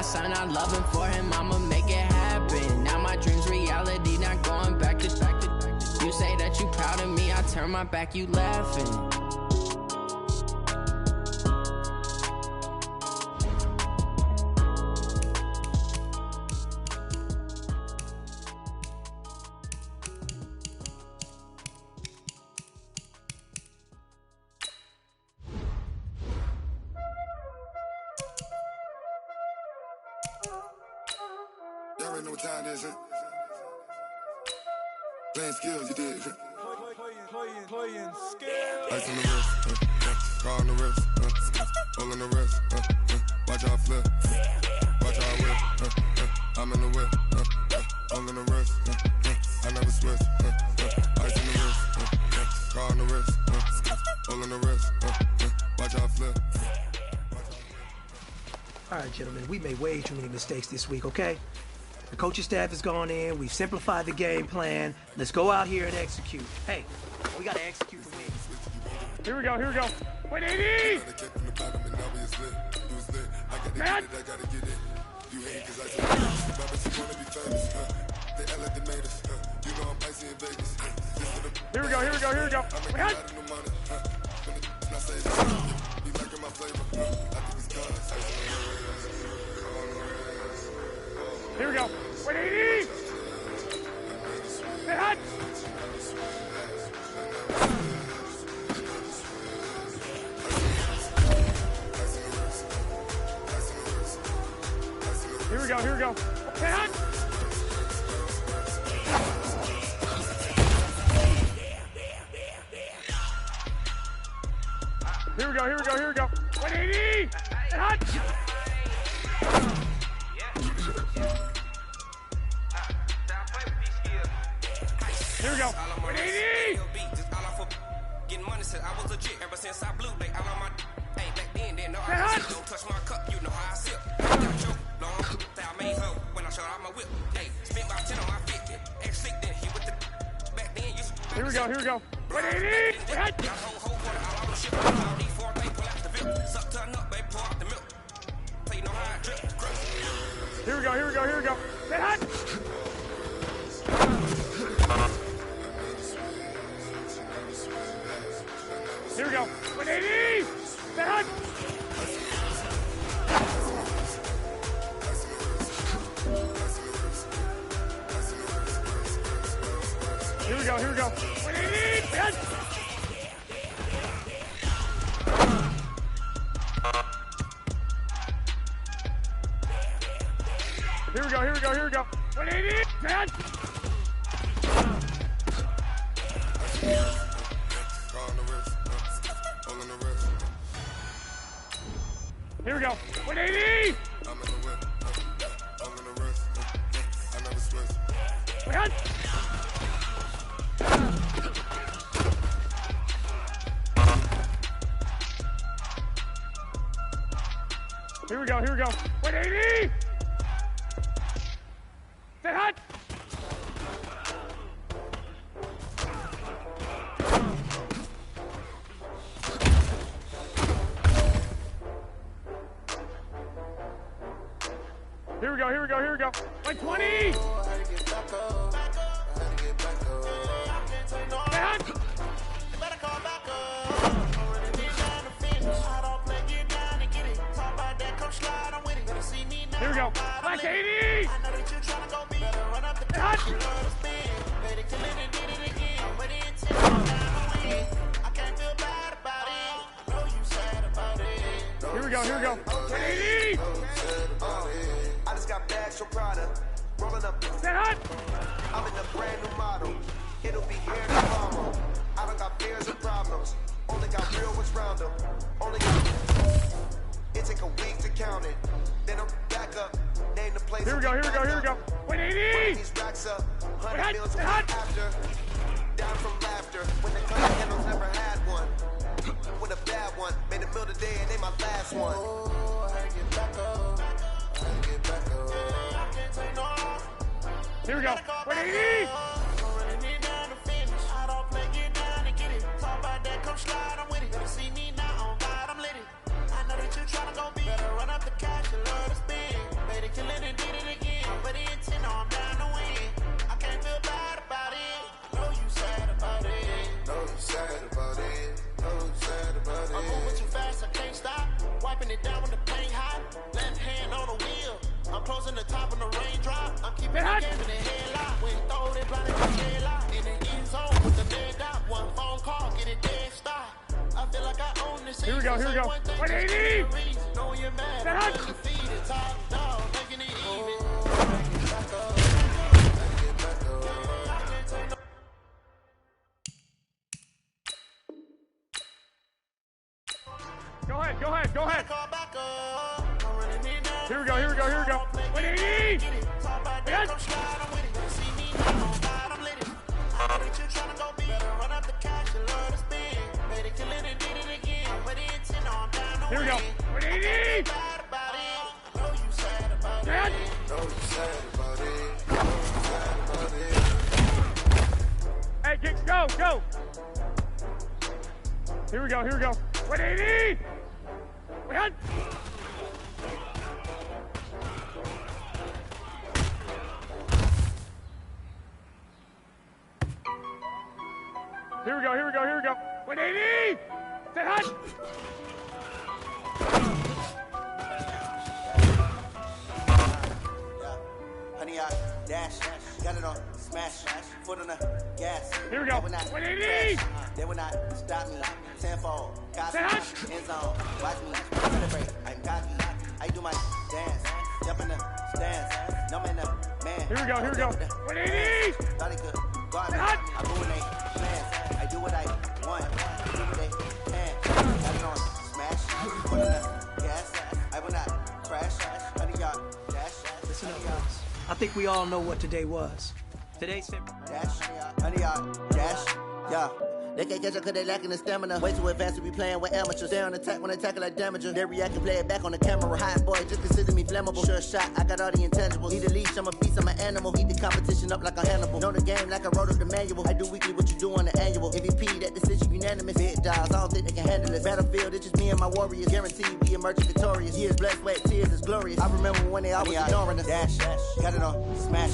my son, I love him, for him, I'ma make it happen. Now my dream's reality, not going back to. You say that you proud of me, I turn my back, you laughing. Y'all already know what time it is, huh? Playing skills, you did. Playing skills. Ice on the wrist, car on the wrist, hole in the wrist, watch how I flip, watch how I whip, I'm in the whip, hole in the wrist, I never switch, ice on the wrist, car on the wrist, hole in the wrist, watch how I flip. All right, gentlemen, we made way too many mistakes this week, okay? The coaching staff has gone in, we've simplified the game plan. Let's go out here and execute. Hey, we gotta execute the win. Here we go. Wait, 80! Matt! Here we go. Matt! Here we go. Wait, 80! Stay hot! Here we go. Stay hot! Here we go. 180! Stay hot! Here we go. 180! Getting money since I was legit. Ever since I blew, they all on my ain't back then. Didn't know I don't touch my cup. You know how I sip. Got choke long. I made her when I showed out my whip. Hey, spent about 10 on my 50. Ex-slick then he with the back then. Here we go. 180! What? Got whole quarter all on the ship. All these 4 they pull out the VIP. Suck turn up, baby, pour out the milk. So you know how I drip. Here we go. Stay hot! Here we go. 180! Stay hot! Here we go. 180! Stay hot! Here we go. 180! Stay hot! Here we go. 180! I'm in the whip, I'm in the wrist, I never switch. Wait, hot! Here we go. 180! Stay hot! Here we go. 120! Stay hot! Here we go. Black 80! Stay hot! Here we go. 180! I just got bags from Prada, rolling up. Stay hot! I'm in a brand new model. It'll be here tomorrow. I don't got fears and problems. Only got real ones round them. Only got. It take a week to count it. Then I'm back up. Name the place. Here we go. 180! These racks up. Stay 100 meals a week hot! after. Down from laughter. When the color handles never had one. With a bad one. Made a meal today and they my last one. Oh, I had to get back up. Here we go. 180! I'm keeping the game in the headlock. When throw they blind in the headlock. In the end zone with the man out. One phone call, get it dead stop. I feel like I own this. Here we go, here we go. 180! Know you're mad. Feed it top dog, making it even. Go ahead, go ahead, go ahead. Here we go, here we go, here we go. 180! Yes. Here we go. 180! Yes. Hey, go, go. Here we go, here we go. 180! Yes. Here we go, here we go, here we go. 180! Sit hot! Honey, I dash, got it on, smash, foot on the gas. Here we go. 180! They will not stop me. Tenfold, copy, end zone, watch me celebrate. I'm cocky, I do my dance, jump in the stands, no man, man. Here we go, here we go. 180! Thought he could guard me. I ruinate plans. I do what I want. Do what they can. Got it on smash. Put on the gas. I will not crash. Honey, y'all dash. Listen up, guys. I think we all know what today was. Today's Dash. Honey, y'all dash. Yeah. They can't catch up cause they lacking the stamina. Way too advanced to be playing with amateurs. Stay on attack when they tackle like damager. They react and play it back on the camera. Hot boy, just consider me flammable. Sure shot, I got all the intangibles. Need a leash, I'm a beast, I'm an animal. Eat the competition up like a Hannibal. Know the game like I wrote up the manual. I do weekly what you do on the annual. MVP, that decision unanimous. Big dogs, I don't think they can handle this. Battlefield, it's just me and my warriors. Guaranteed we emerging victorious. Years, blood, sweat, tears, it's glorious. I remember when they always ignoring us. Dash, got it on, smash,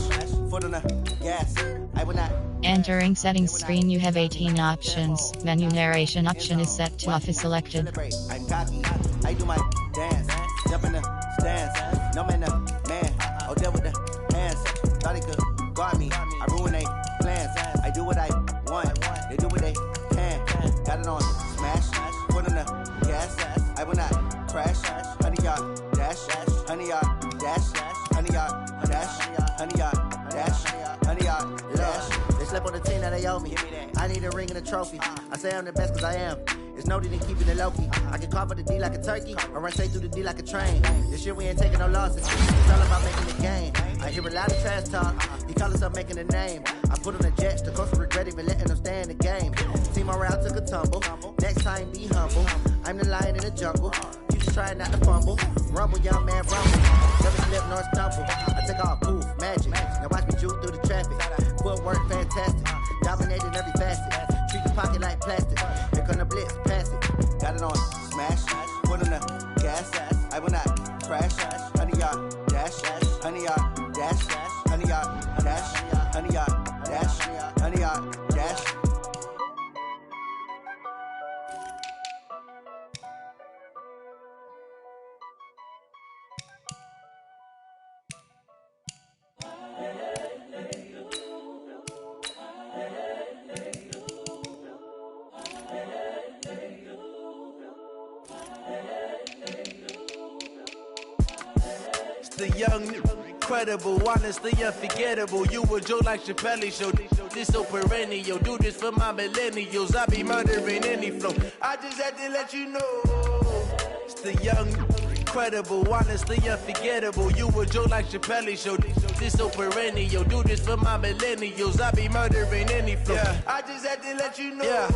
foot on the gas. I will not. Entering settings screen, you have 18 options. Menu narration option is set to off is selected. I'm cocky, I do my dance, jump in the stands, no man, man, oh deal with the hands, thought he could guard me, I ruin they plans, I do what I want, they do what they can, got it on smash, put on the gas, I will not crash, honey y'all dash, honey y'all dash, honey y'all dash, honey y'all dash, honey y'all dash. Slip on the team that they owe me. I need a ring and a trophy. I say I'm the best cause I am. It's noted in keeping it low-key. I can carve up the D like a turkey or run straight through the D like a train. This year we ain't taking no losses. It's all about making the game. I hear a lot of trash talk. He call himself making a name. I put on the jets. The coach will regret even letting them stay in the game. Team morale took a tumble. Next time be humble. I'm the lion in the jungle. You just try not to fumble. Rumble, young man, rumble. Never slip nor stumble. I take off, poof, magic. Now watch me juke through the traffic. Footwork fantastic. Dominating every facet. Treat the pocket like plastic. Here come the blitz, pass it. Got it on smash. Put on the gas. I will not crash. Honey, y'all dash. Honey, y'all dash. Honey, y'all dash. Honey, y'all dash. Honey, y'all dash. The young, incredible, honestly unforgettable. You a Joe like Chappelle show. This so perennial. Do this for my millennials. I be murdering any flow. I just had to let you know. It's the young, incredible, honestly unforgettable. You a Joe like Chappelle show. This so perennial. Do this for my millennials. I be murdering any flow. Yeah. I just had to let you know. Yeah.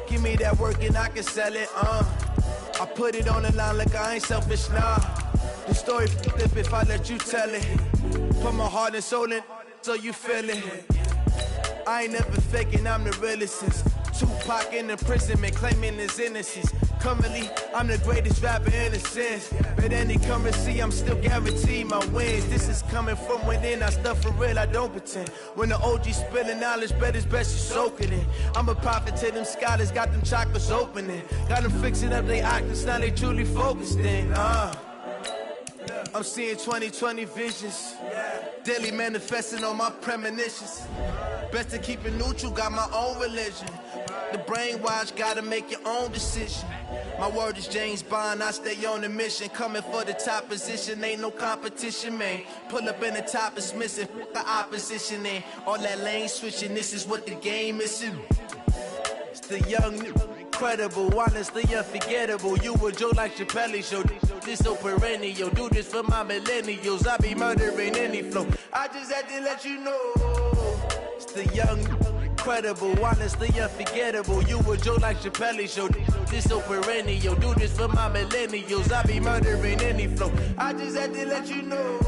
Give me that work and I can sell it. I put it on the line like I ain't selfish, nah. The story flip if I let you tell it. Put my heart and soul in so you feel it. I ain't never faking, I'm the realest since Tupac in imprisonment, claiming his innocence. Currently, I'm the greatest rapper in a sense. But any currency, I'm still guaranteed my wins. This is coming from within, I stuff for real, I don't pretend. When the OG spilling knowledge, bet it's best you soak it in. I'm a prophet to them scholars, got them chakras opening. Got them fixing up their octaves, now they truly focused in. I'm seeing 20/20 visions. Daily manifesting on my premonitions. Best to keep it neutral, got my own religion. The brainwash, gotta make your own decision. My word is James Bond, I stay on the mission. Coming for the top position, ain't no competition, man. Pull up in the top is missing, the opposition in. All that lane switching, this is what the game is. It's the young, incredible, honestly unforgettable. You a Joe like Chappelle show. This so perennial, do this for my millennials. I be murdering any flow. I just had to let you know. It's the young, incredible, honestly unforgettable. You a Joe like Chappelle show. This so perennial, do this for my millennials. I be murdering any flow. I just had to let you know.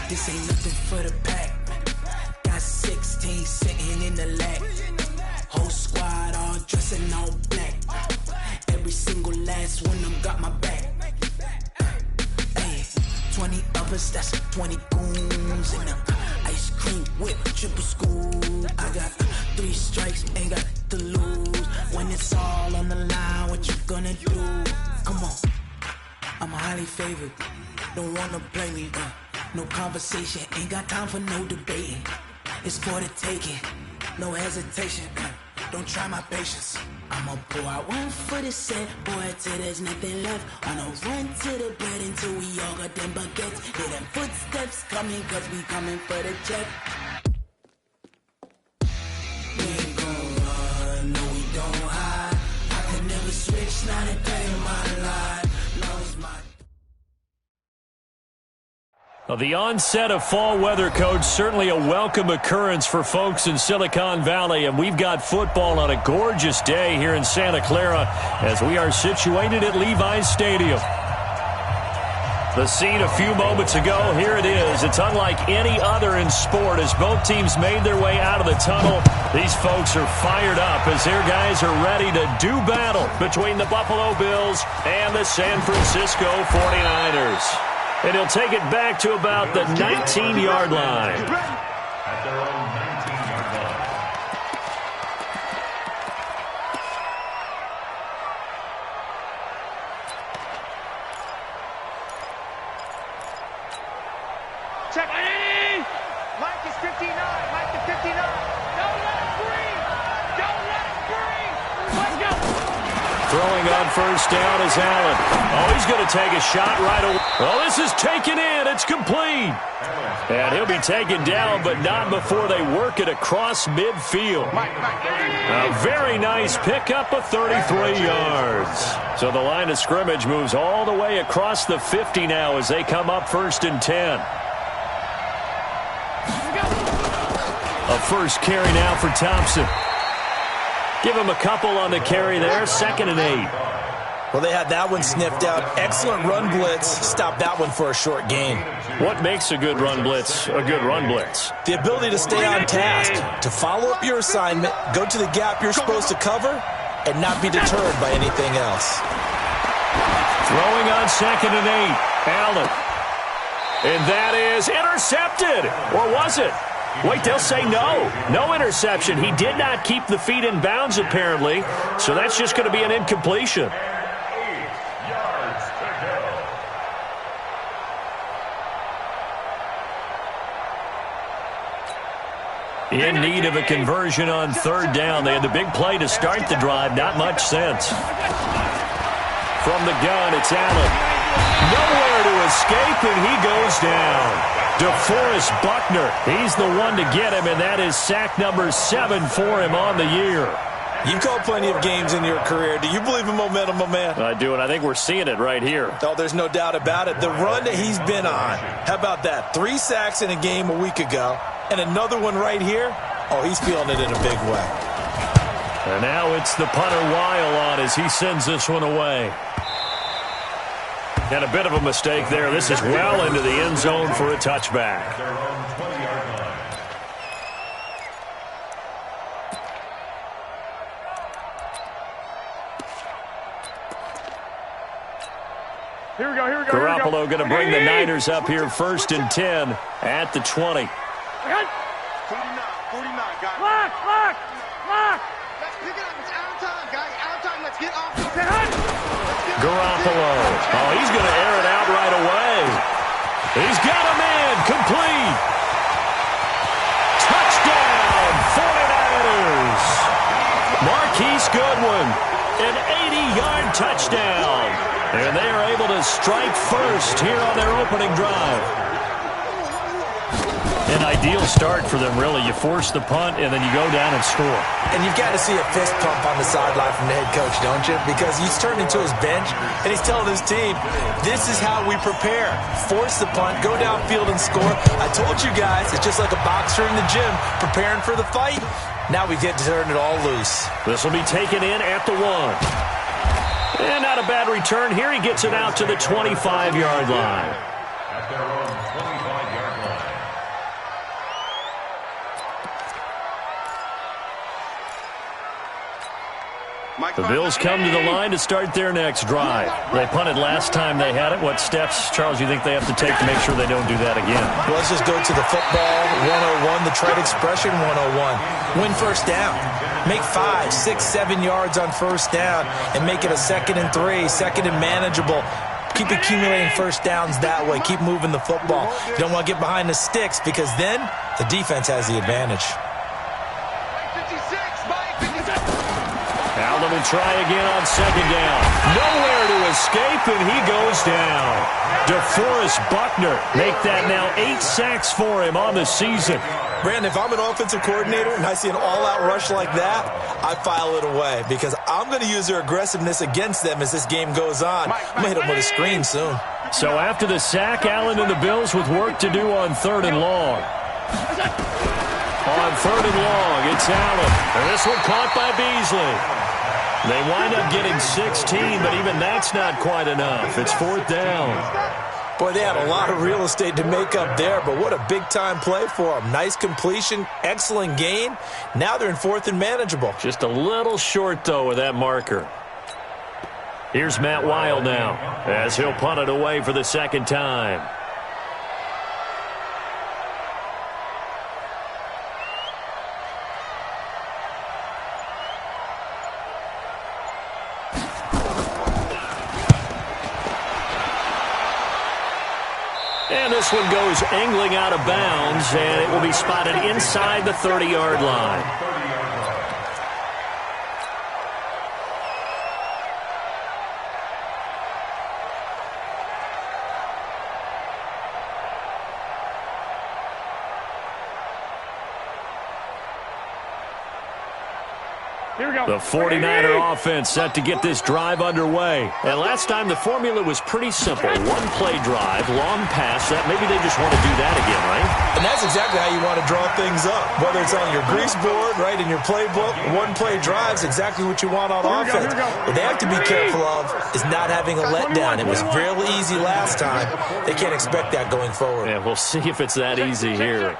This ain't nothing for the pack. Got 16 sitting in the lag. Whole squad all dressing all black. Every single last one of them got my back. Hey, 20 of us, that's 20 goons in them. Ice cream whip, triple school. I got 3 strikes, ain't got to lose. When it's all on the line, what you gonna do? Come on, I'm highly favored. Don't wanna play me, no conversation, ain't got time for no debating. It's for the taking, no hesitation. Don't try my patience. I'ma pour out one for the set, boy, till there's nothing left. On a run to the bed until we all got them baguettes. Hear them footsteps coming, cause we coming for the check. We ain't gon' run, no we don't hide. I could never switch, not a day in my life. No, it's my... Well, the onset of fall weather, Coach, certainly a welcome occurrence for folks in Silicon Valley, and we've got football on a gorgeous day here in Santa Clara as we are situated at Levi's Stadium. The scene a few moments ago, here it is. It's unlike any other in sport as both teams made their way out of the tunnel. These folks are fired up as their guys are ready to do battle between the Buffalo Bills and the San Francisco 49ers. And he'll take it back to about the 19-yard line. At their own 19-yard line. Check. Mike is 59. Mike is 59. Don't let him breathe. Don't let him breathe. Let's go. Throwing on first down is Allen. Oh, he's going to take a shot right away. Well, this is taken in. It's complete. And he'll be taken down, but not before they work it across midfield. A very nice pickup of 33 yards. So the line of scrimmage moves all the way across the 50 now as they come up 1st and 10. A first carry now for Thompson. Give him a couple on the carry there, 2nd and 8. Well, they had that one sniffed out. Excellent run blitz. Stop that one for a short gain. What makes a good run blitz a good run blitz? The ability to stay on task, to follow up your assignment, go to the gap you're supposed to cover, and not be deterred by anything else. Throwing on 2nd and 8. Allen. And that is intercepted. Or was it? Wait, they'll say no. No interception. He did not keep the feet in bounds, apparently. So that's just going to be an incompletion. 8 yards to go. In need of a conversion on 3rd down. They had the big play to start the drive. Not much sense. From the gun, it's Allen. Nowhere to escape, and he goes down. DeForest Buckner, he's the one to get him, and that is sack number 7 for him on the year. You've called plenty of games in your career. Do you believe in momentum, my man? I do, and I think we're seeing it right here. Oh, there's no doubt about it. The run that he's been on, how about that? 3 sacks in a game a week ago, and another one right here. Oh, he's feeling it in a big way. And now it's the punter Weil on as he sends this one away. And a bit of a mistake there. This is well into the end zone for a touchback. Here we go. Garoppolo going to bring the Niners up here 1st and 10 at the 20. 49, guys. Lock. Let's pick it up. It's out of time, guys. Out of time. Let's get off. Garoppolo. Oh, he's going to air it out right away. He's got a man. Complete. Touchdown, 49ers. Marquise Goodwin, an 80-yard touchdown. And they are able to strike first here on their opening drive. An ideal start for them, really. You force the punt, and then you go down and score. And you've got to see a fist pump on the sideline from the head coach, don't you? Because he's turned into his bench, and he's telling his team, this is how we prepare. Force the punt, go downfield and score. I told you guys, it's just like a boxer in the gym preparing for the fight. Now we get to turn it all loose. This will be taken in at the 1. And not a bad return here. He gets it out to the 25-yard line. At their own 25-yard line. The Bills come to the line to start their next drive. They punted last time they had it. What steps, Charles, you think they have to take to make sure they don't do that again? Well, let's just go to the football 101, the trade expression 101. Win first down. Make 5, 6, 7 yards on first down and make it a 2nd and 3, 2nd and manageable. Keep accumulating first downs that way. Keep moving the football. You don't want to get behind the sticks because then the defense has the advantage. Allen will try again on 2nd down. Nowhere to escape, and he goes down. DeForest Buckner make that now 8 sacks for him on the season. Brandon, if I'm an offensive coordinator and I see an all-out rush like that, I file it away because I'm going to use their aggressiveness against them as this game goes on. I'm going to hit them with a screen soon. So after the sack, Allen and the Bills with work to do on 3rd and long. On 3rd and long, it's Allen. And this one caught by Beasley. They wind up getting 16, but even that's not quite enough. It's 4th down. Boy, they had a lot of real estate to make up there, but what a big-time play for them. Nice completion, excellent gain. Now they're in 4th and manageable. Just a little short, though, with that marker. Here's Matt Weil now, as he'll punt it away for the 2nd time. And this one goes angling out of bounds, and it will be spotted inside the 30-yard line. Here we go. The 49er offense set to get this drive underway. And last time the formula was pretty simple. One-play drive, long pass. That maybe they just want to do that again, right? And that's exactly how you want to draw things up. Whether it's on your grease board, right, in your playbook, one-play drive's exactly what you want on offense. What they have to be careful of is not having a letdown. It was real easy last time. They can't expect that going forward. Yeah, we'll see if it's that easy here.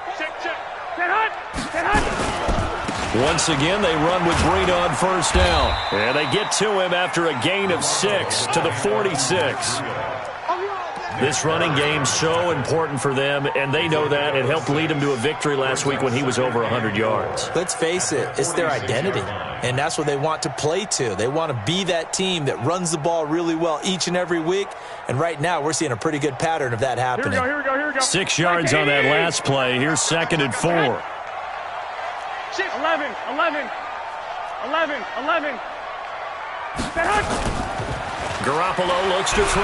Once again, they run with Breida on 1st down. And they get to him after a gain of 6 to the 46. This running game so important for them, and they know that. It helped lead them to a victory last week when he was over 100 yards. Let's face it, it's their identity, and that's what they want to play to. They want to be that team that runs the ball really well each and every week, and right now we're seeing a pretty good pattern of that happening. Here we go. 6 yards on that last play. Here's 2nd and 4. 11. Garoppolo looks to throw.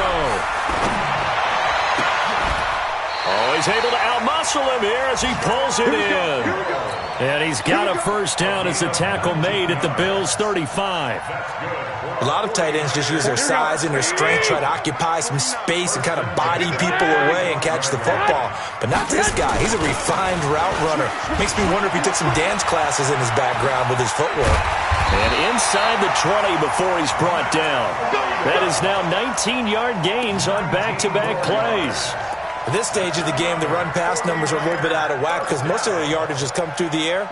Oh, he's able to outmuscle him here as he pulls it in. And he's got a first down as the tackle made at the Bills' 35. A lot of tight ends just use their size and their strength, try to occupy some space and kind of body people away and catch the football. But not this guy. He's a refined route runner. Makes me wonder if he took some dance classes in his background with his footwork. And inside the 20 before he's brought down. That is now 19-yard gains on back-to-back plays. At this stage of the game, the run-pass numbers are a little bit out of whack because most of their yardage has come through the air.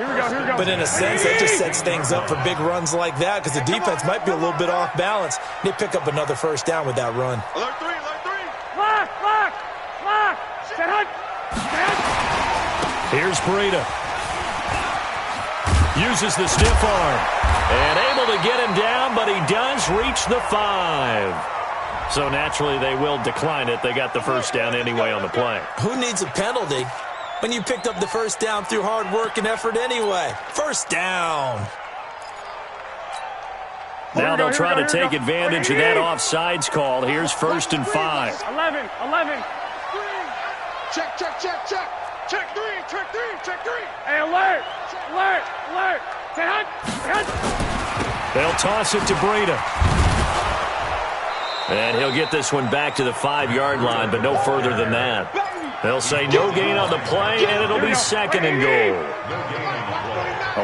But in a sense, that just sets things up for big runs like that because the defense might be a little bit off balance. They pick up another first down with that run. Alert 3, alert 3. Lock. Set hunt. Here's Breida. Uses the stiff arm. And able to get him down, but he does reach the 5. So naturally, they will decline it. They got the first down anyway on the play. Who needs a penalty when you picked up the first down through hard work and effort anyway? First down. Now they'll try to take advantage of that offsides call. Here's 1st and 5. 11. Check. Check 3. Hey, alert. Set hunt. They'll toss it to Breida. And he'll get this one back to the 5-yard line, but no further than that. They'll say no gain on the play, and it'll be 2nd and goal.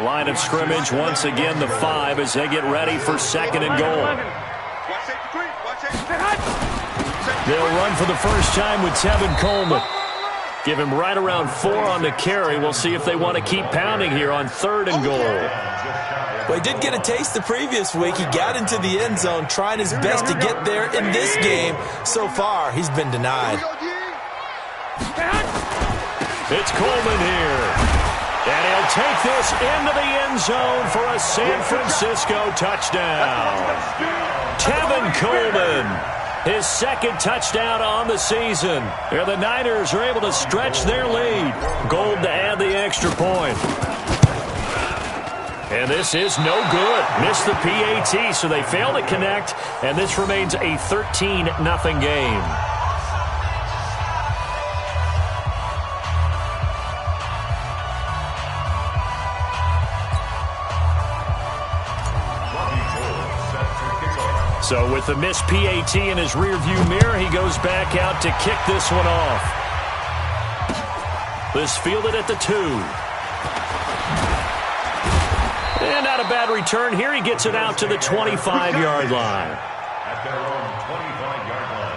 A line of scrimmage, once again, the 5 as they get ready for 2nd and goal. They'll run for the first time with Tevin Coleman. Give him right around 4 on the carry. We'll see if they want to keep pounding here on 3rd and goal. Well, he did get a taste the previous week. He got into the end zone trying his best to get there in this game. So far, he's been denied. It's Coleman here. And he'll take this into the end zone for a San Francisco touchdown. Tevin Coleman, his 2nd touchdown on the season. The Niners are able to stretch their lead. Gold to add the extra point. And this is no good. Missed the PAT, so they fail to connect, and this remains a 13-0 game. So with the missed PAT in his rearview mirror, he goes back out to kick this one off. This fielded at the 2. And not a bad return here. He gets it out to the 25-yard line. At their own 25-yard line.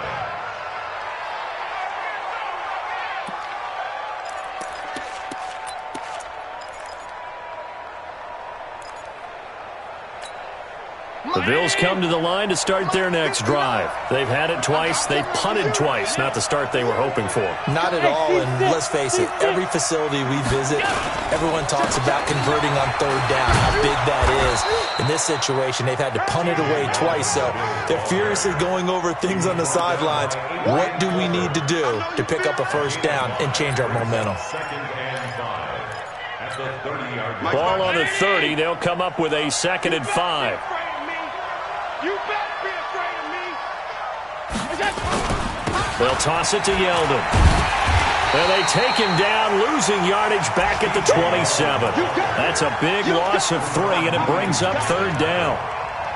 The Bills come to the line to start their next drive. They've had it twice. They've punted twice. Not the start they were hoping for. Not at all, and let's face it, every facility we visit, everyone talks about converting on 3rd down, how big that is. In this situation, they've had to punt it away twice, so they're furiously going over things on the sidelines. What do we need to do to pick up a first down and change our momentum? 2nd and 5. At the 30-yard line. Ball on the 30. They'll come up with a 2nd and 5. You better be afraid of me. They'll toss it to Yeldon. And they take him down, losing yardage back at the 27. That's a big loss of 3, and it brings up 3rd down.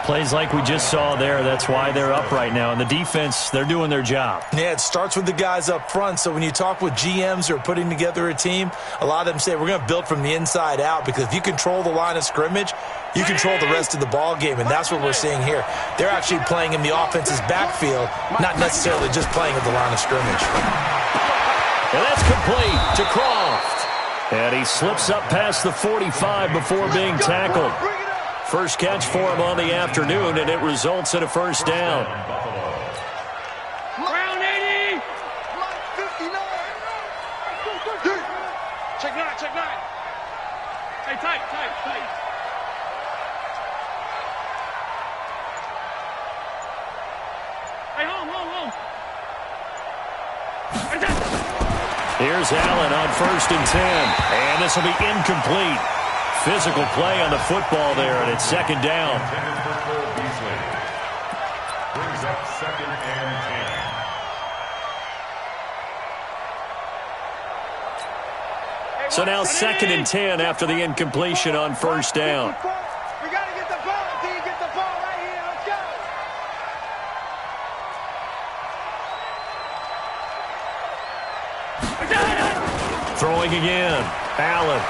Plays like we just saw there. That's why they're up right now. And the defense, they're doing their job. Yeah, it starts with the guys up front. So when you talk with GMs who are putting together a team, a lot of them say we're going to build from the inside out, because if you control the line of scrimmage, you control the rest of the ball game, and that's what we're seeing here. They're actually playing in the offense's backfield, not necessarily just playing at the line of scrimmage. And that's complete to Croft. And he slips up past the 45 before being tackled. First catch for him on the afternoon, and it results in a first down. Round 80. 59. Check 9. Hey, tight. Hey, home. Here's Allen on 1st and 10. And this will be incomplete. Physical play on the football there, and it's 2nd down. Brings up 2nd and 10. So now 2nd and 10 after the incompletion on first down. We got to get the ball. Until you get the ball right here. Let's go. Throwing again. Allen.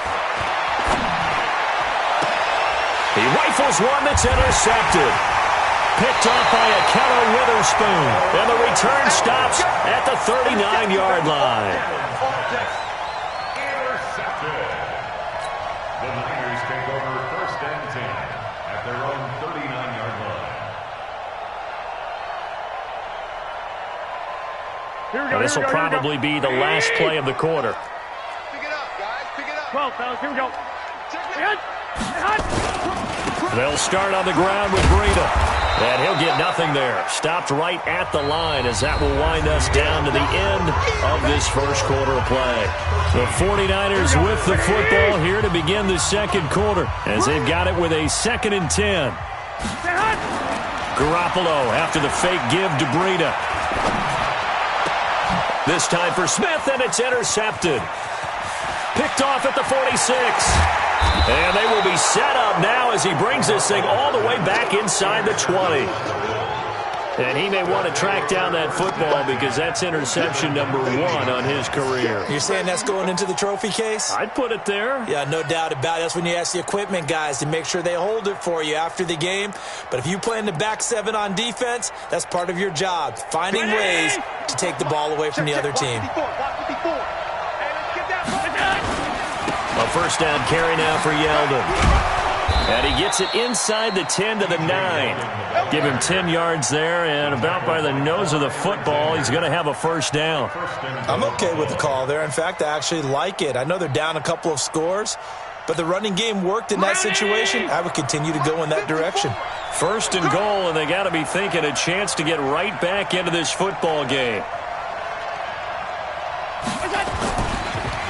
He rifles one that's intercepted. Picked off by Akello Witherspoon. And the return stops at the 39-yard line. Intercepted. The Niners take over 1st and 10 at their own 39-yard line. Now this will probably be the last play of the quarter. Pick it up, guys. Pick it up. 12, fellas. Here we go. They'll start on the ground with Breida. And he'll get nothing there. Stopped right at the line as that will wind us down to the end of this first quarter of play. The 49ers with the football here to begin the second quarter as they've got it with a 2nd and 10. Garoppolo after the fake give to Breida. This time for Smith, and it's intercepted. Picked off at the 46. And they will be set up now as he brings this thing all the way back inside the 20. And he may want to track down that football because that's interception number 1 on his career. You're saying that's going into the trophy case? I'd put it there. Yeah, no doubt about it. That's when you ask the equipment guys to make sure they hold it for you after the game. But if you play in the back 7 on defense, that's part of your job, finding ways to take the ball away from the other team. A first down carry now for Yeldon. And he gets it inside the 10 to the 9. Give him 10 yards there, and about by the nose of the football, he's going to have a first down. I'm okay with the call there. In fact, I actually like it. I know they're down a couple of scores, but the running game worked in that situation. I would continue to go in that direction. First and goal, and they got to be thinking a chance to get right back into this football game.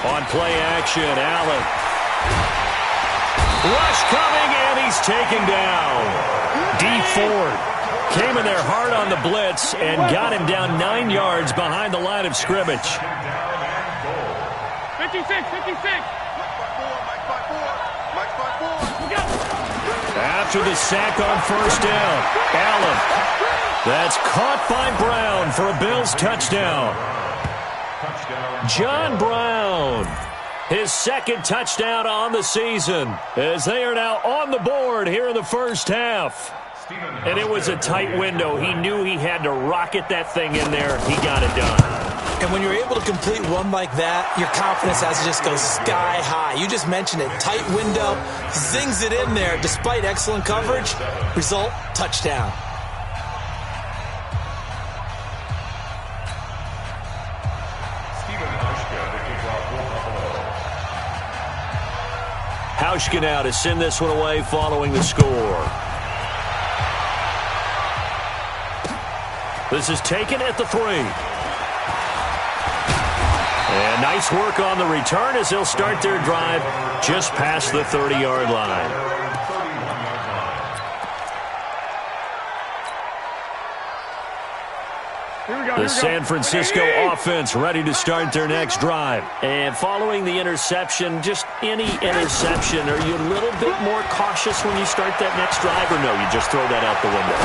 On play action, Allen. Rush coming, and he's taken down. D. Ford came in there hard on the blitz and got him down 9 yards behind the line of scrimmage. 56, 56. After the sack on first down, Allen. That's caught by Brown for a Bills touchdown. John Brown, his 2nd touchdown on the season, as they are now on the board here in the first half. And it was a tight window. He knew he had to rocket that thing in there. He got it done. And when you're able to complete one like that, your confidence has to just go sky high. You just mentioned it. Tight window, zings it in there despite excellent coverage. Result, touchdown. Hauschka now to send this one away following the score. This is taken at the 3. And nice work on the return as they'll start their drive just past the 30-yard line. The San Francisco offense ready to start their next drive. And following the interception, just any interception, are you a little bit more cautious when you start that next drive, or no, you just throw that out the window?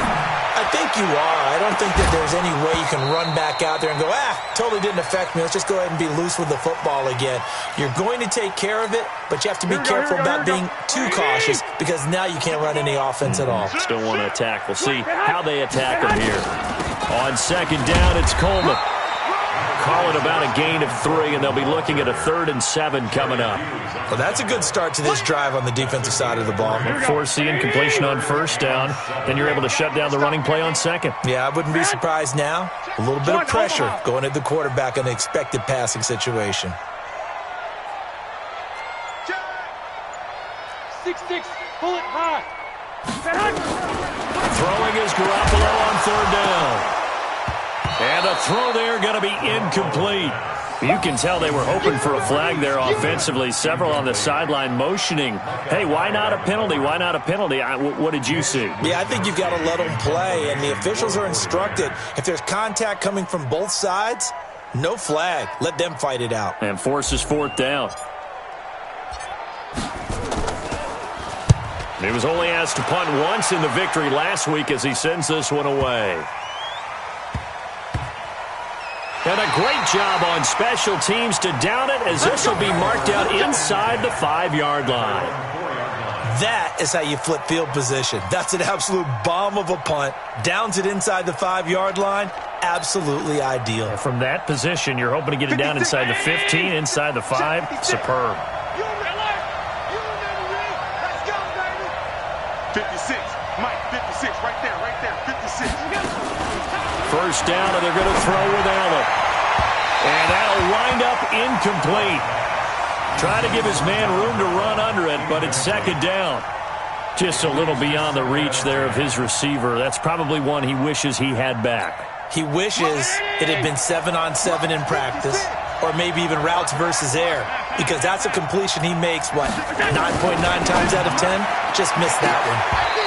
I think you are. I don't think that there's any way you can run back out there and go, totally didn't affect me. Let's just go ahead and be loose with the football again. You're going to take care of it, but you have to be careful about being too cautious because now you can't run any offense at all. Still want to attack. We'll see how they attack them here. On second down, it's Coleman. Call it about a gain of 3, and they'll be looking at a 3rd and 7 coming up. Well, that's a good start to this drive on the defensive side of the ball. Force the incompletion on first down, then you're able to shut down the running play on second. Yeah, I wouldn't be surprised now. A little bit of pressure going at the quarterback in an expected passing situation. 6-6, pull it high. Throwing is Garoppolo on 3rd down. And the throw there going to be incomplete. You can tell they were hoping for a flag there offensively. Several on the sideline motioning, hey, why not a penalty? Why not a penalty? What did you see? Yeah, I think you've got to let them play, and the officials are instructed. If there's contact coming from both sides, no flag. Let them fight it out. And forces fourth down. He was only asked to punt once in the victory last week as he sends this one away. And a great job on special teams to down it, as this will be marked out inside the 5-yard line. That is how you flip field position. That's an absolute bomb of a punt. Downs it inside the 5-yard line. Absolutely ideal. From that position, you're hoping to get it down inside the 15, inside the 5. Superb. 56. Mike, 56. Right there. 56. First down, and they're going to throw with Allen. And that'll wind up incomplete. Trying to give his man room to run under it, but it's second down. Just a little beyond the reach there of his receiver. That's probably one he wishes he had back. He wishes it had been 7-on-7 in practice, or maybe even routes versus air, because that's a completion he makes, 9.9 times out of 10? Just missed that one.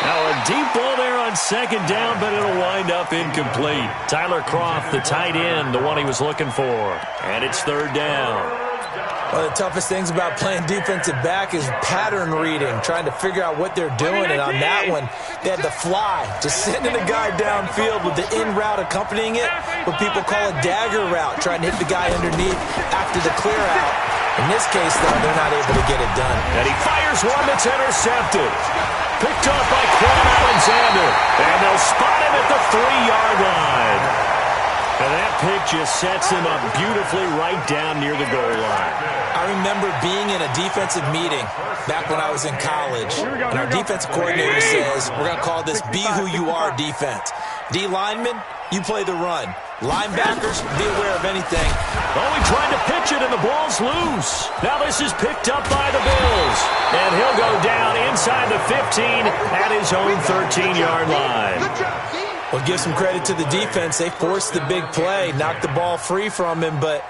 Now a deep ball there on second down, but it'll wind up incomplete. Tyler Croft, the tight end, the one he was looking for. And it's third down. One of the toughest things about playing defensive back is pattern reading, trying to figure out what they're doing. And on that one, they had the fly, just sending a guy downfield with the in route accompanying it, what people call a dagger route, trying to hit the guy underneath after the clear out. In this case, though, they're not able to get it done. And he fires one that's intercepted. Picked off by Quan Alexander. And they'll spot him at the 3-yard line. And that pick just sets him up beautifully right down near the goal line. I remember being in a defensive meeting back when I was in college, and our defensive coordinator says, we're going to call this be who you are defense. D linemen, you play the run. Linebackers, be aware of anything. Oh, he tried to pitch it, and the ball's loose. Now this is picked up by the Bills. And he'll go down inside the 15 at his own 13-yard line. Well, give some credit to the defense. They forced the big play, knocked the ball free from him, but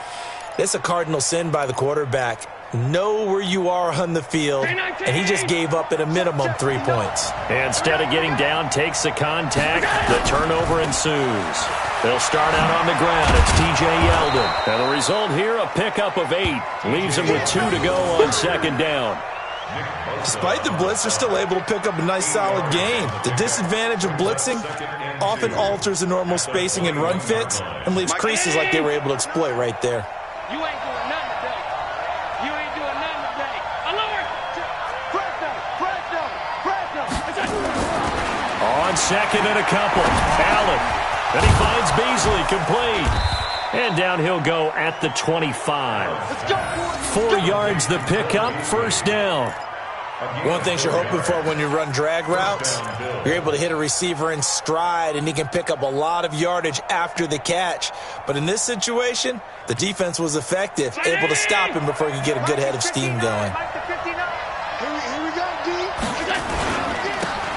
it's a cardinal sin by the quarterback. Know where you are on the field, and he just gave up at a minimum 3 points. Instead of getting down, takes the contact. The turnover ensues. They'll start out on the ground. It's T.J. Yeldon. And the result here, a pickup of 8. Leaves him with 2 to go on second down. Despite the blitz, they're still able to pick up a nice, solid gain. The disadvantage of blitzing often alters the normal spacing and run fits and leaves creases like they were able to exploit right there. You ain't doing nothing today. You ain't doing nothing today. Alert! Press them! On second and a couple. Allen. And he finds Beasley complete. And down he'll go at the 25. 4 yards the pickup, first down. One thing you're hoping for when you run drag routes, you're able to hit a receiver in stride, and he can pick up a lot of yardage after the catch. But in this situation, the defense was effective, able to stop him before he could get a good head of steam going.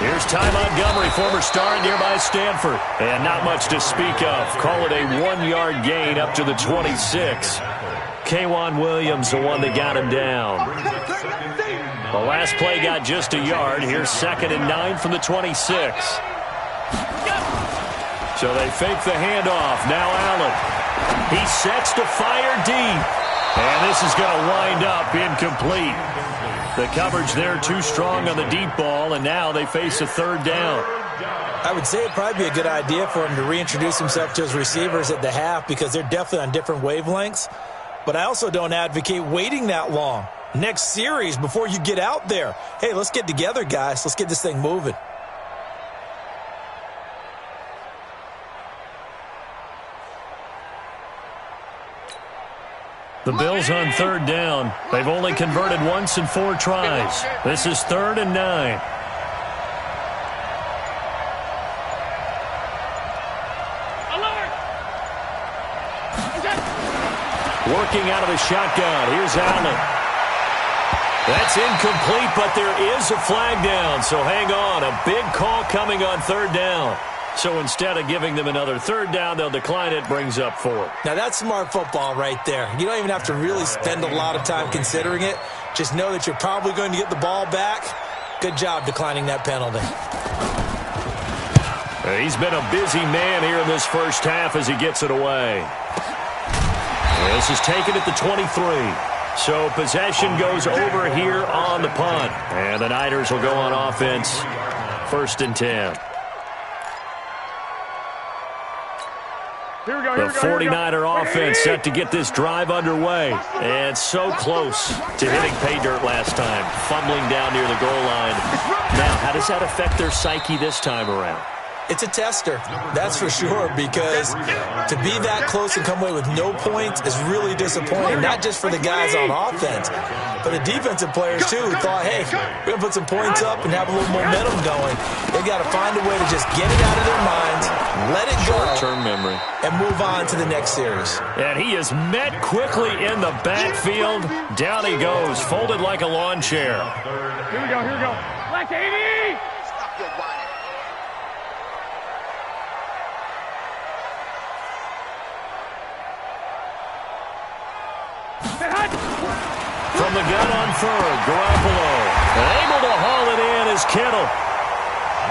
Here's Ty Montgomery, former star at nearby Stanford. And not much to speak of. Call it a 1-yard gain up to the 26. K'Wan Williams, the one that got him down. The last play got just a yard. Here's 2nd and 9 from the 26. So they fake the handoff. Now Allen. He sets to fire deep. And this is going to wind up incomplete. The coverage there too strong on the deep ball, and now they face a third down. I would say it'd probably be a good idea for him to reintroduce himself to his receivers at the half because they're definitely on different wavelengths. But I also don't advocate waiting that long. Next series before you get out there. Hey, let's get together, guys. Let's get this thing moving. The Bills on third down. They've only converted once in 4 tries. This is 3rd and 9. Working out of the shotgun. Here's Allen. That's incomplete, but there is a flag down, so hang on. A big call coming on third down. So instead of giving them another third down, they'll decline it, brings up 4. Now, that's smart football right there. You don't even have to really spend a lot of time considering it. Just know that you're probably going to get the ball back. Good job declining that penalty. He's been a busy man here in this first half as he gets it away. This is taken at the 23. So possession goes over here on the punt. And the Niners will go on offense, 1st and 10. The 49er offense set to get this drive underway. And so close to hitting pay dirt last time, fumbling down near the goal line. Now, how does that affect their psyche this time around? It's a tester, that's for sure, because to be that close and come away with no points is really disappointing, not just for the guys on offense, but the defensive players, too, who thought, hey, we're going to put some points up and have a little momentum going. They've got to find a way to just get it out of their minds, let it go, short-term memory, and move on to the next series. And he is met quickly in the backfield. Down he goes, folded like a lawn chair. Here we go, here we go. Black 80! From the gun on third, Garoppolo. Able to haul it in is Kittle.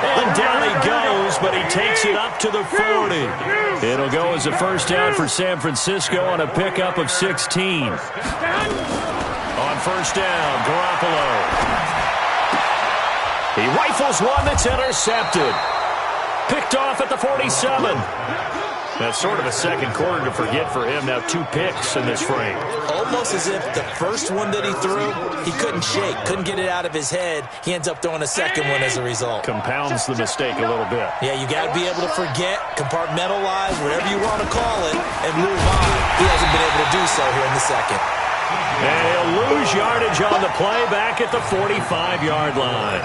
And down he goes, but he takes it up to the 40. It'll go as a first down for San Francisco on a pickup of 16. On first down, Garoppolo. He rifles one that's intercepted. Picked off at the 47. That's sort of a second quarter to forget for him. Now 2 picks in this frame. Almost as if the first one that he threw, he couldn't shake, couldn't get it out of his head. He ends up throwing a second one as a result. Compounds the mistake a little bit. Yeah, you got to be able to forget, compartmentalize, whatever you want to call it, and move on. He hasn't been able to do so here in the second. And he'll lose yardage on the play back at the 45-yard line.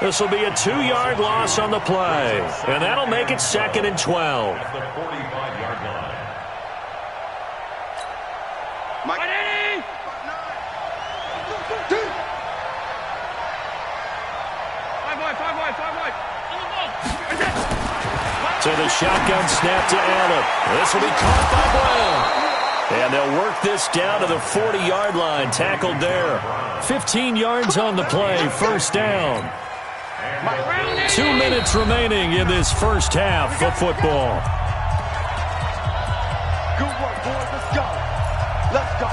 This will be a 2-yard loss on the play, and that'll make it 2nd and 12. At the 45-yard line. So the shotgun snap to Allen. This will be caught by Brown. And they'll work this down to the 40-yard line, tackled there. 15 yards on the play, first down. 2 minutes remaining in this first half of football. Good work, boys. Let's go. Let's go.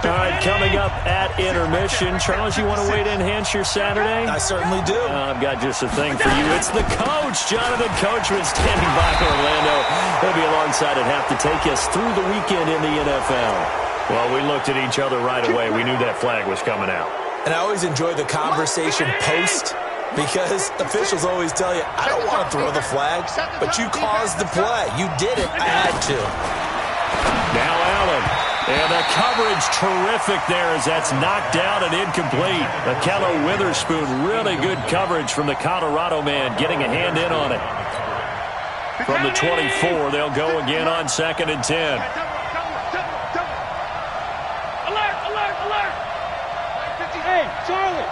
All right, coming up at intermission. Charles, you want to wait to enhance your Saturday? I certainly do. I've got just a thing for you. It's the coach, Jonathan Coachman, standing by Orlando. He'll be alongside at half to take us through the weekend in the NFL. Well, we looked at each other right away. We knew that flag was coming out. And I always enjoy the conversation post because officials always tell you, I don't want to throw the flag, but you caused the play. You did it. I had to. Now Allen. And the coverage terrific there as that's knocked down and incomplete. Akello Witherspoon, really good coverage from the Colorado man, getting a hand in on it. From the 24, they'll go again on 2nd and 10. Alert, alert, alert. Hey, Charlie.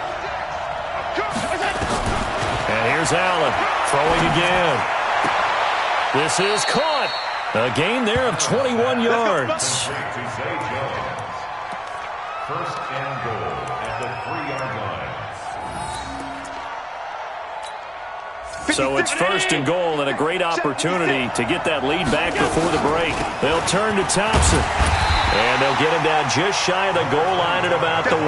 And here's Allen throwing again. This is caught. A gain there of 21 yards. First and goal at the 3-yard line. So it's first and goal and a great opportunity to get that lead back before the break. They'll turn to Thompson. And they'll get him down just shy of the goal line at about the 1.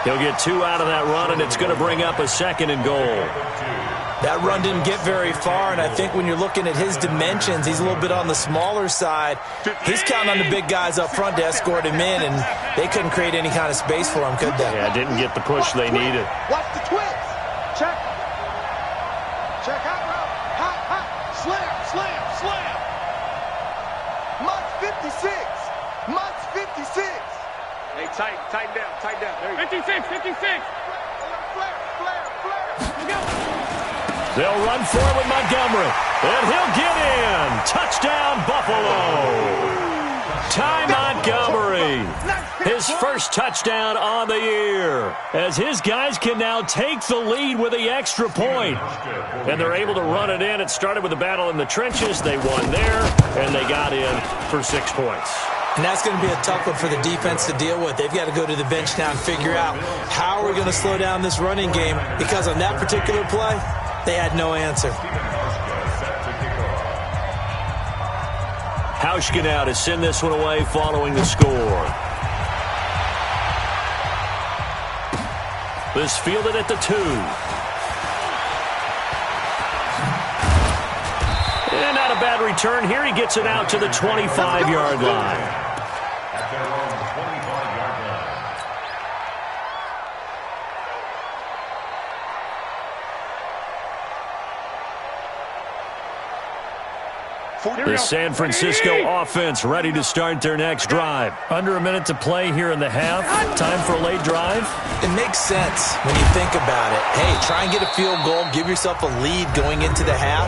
He'll get 2 out of that run, and it's going to bring up a 2nd and goal. That run didn't get very far, and I think when you're looking at his dimensions, he's a little bit on the smaller side. He's counting on the big guys up front to escort him in, and they couldn't create any kind of space for him, could they? Yeah, didn't get the push they needed. Watch the twist. Check. Check out route. Hot, hot. Slam, slam, slam. Mott's 56. Mott's 56. Hey, tighten down, tighten down. There you go. 56, 56. Flare, flare, flare. Let's go. They'll run for it with Montgomery. And he'll get in. Touchdown, Buffalo. Ty Montgomery. His first first touchdown on the year, as his guys can now take the lead with the extra point. And they're able to run it in. It started with a battle in the trenches. They won there, and they got in for 6 points. And that's going to be a tough one for the defense to deal with. They've got to go to the bench now and figure out how we're going to slow down this running game, because on that particular play, they had no answer. Hauschka now to send this one away following the score. This fielded at the 2. And not a bad return here. He gets it out to the 25-yard line. At their own 25-yard line. The San Francisco offense ready to start their next drive. Under a minute to play here in the half. Time for a late drive. It makes sense when you think about it. Hey, try and get a field goal. Give yourself a lead going into the half.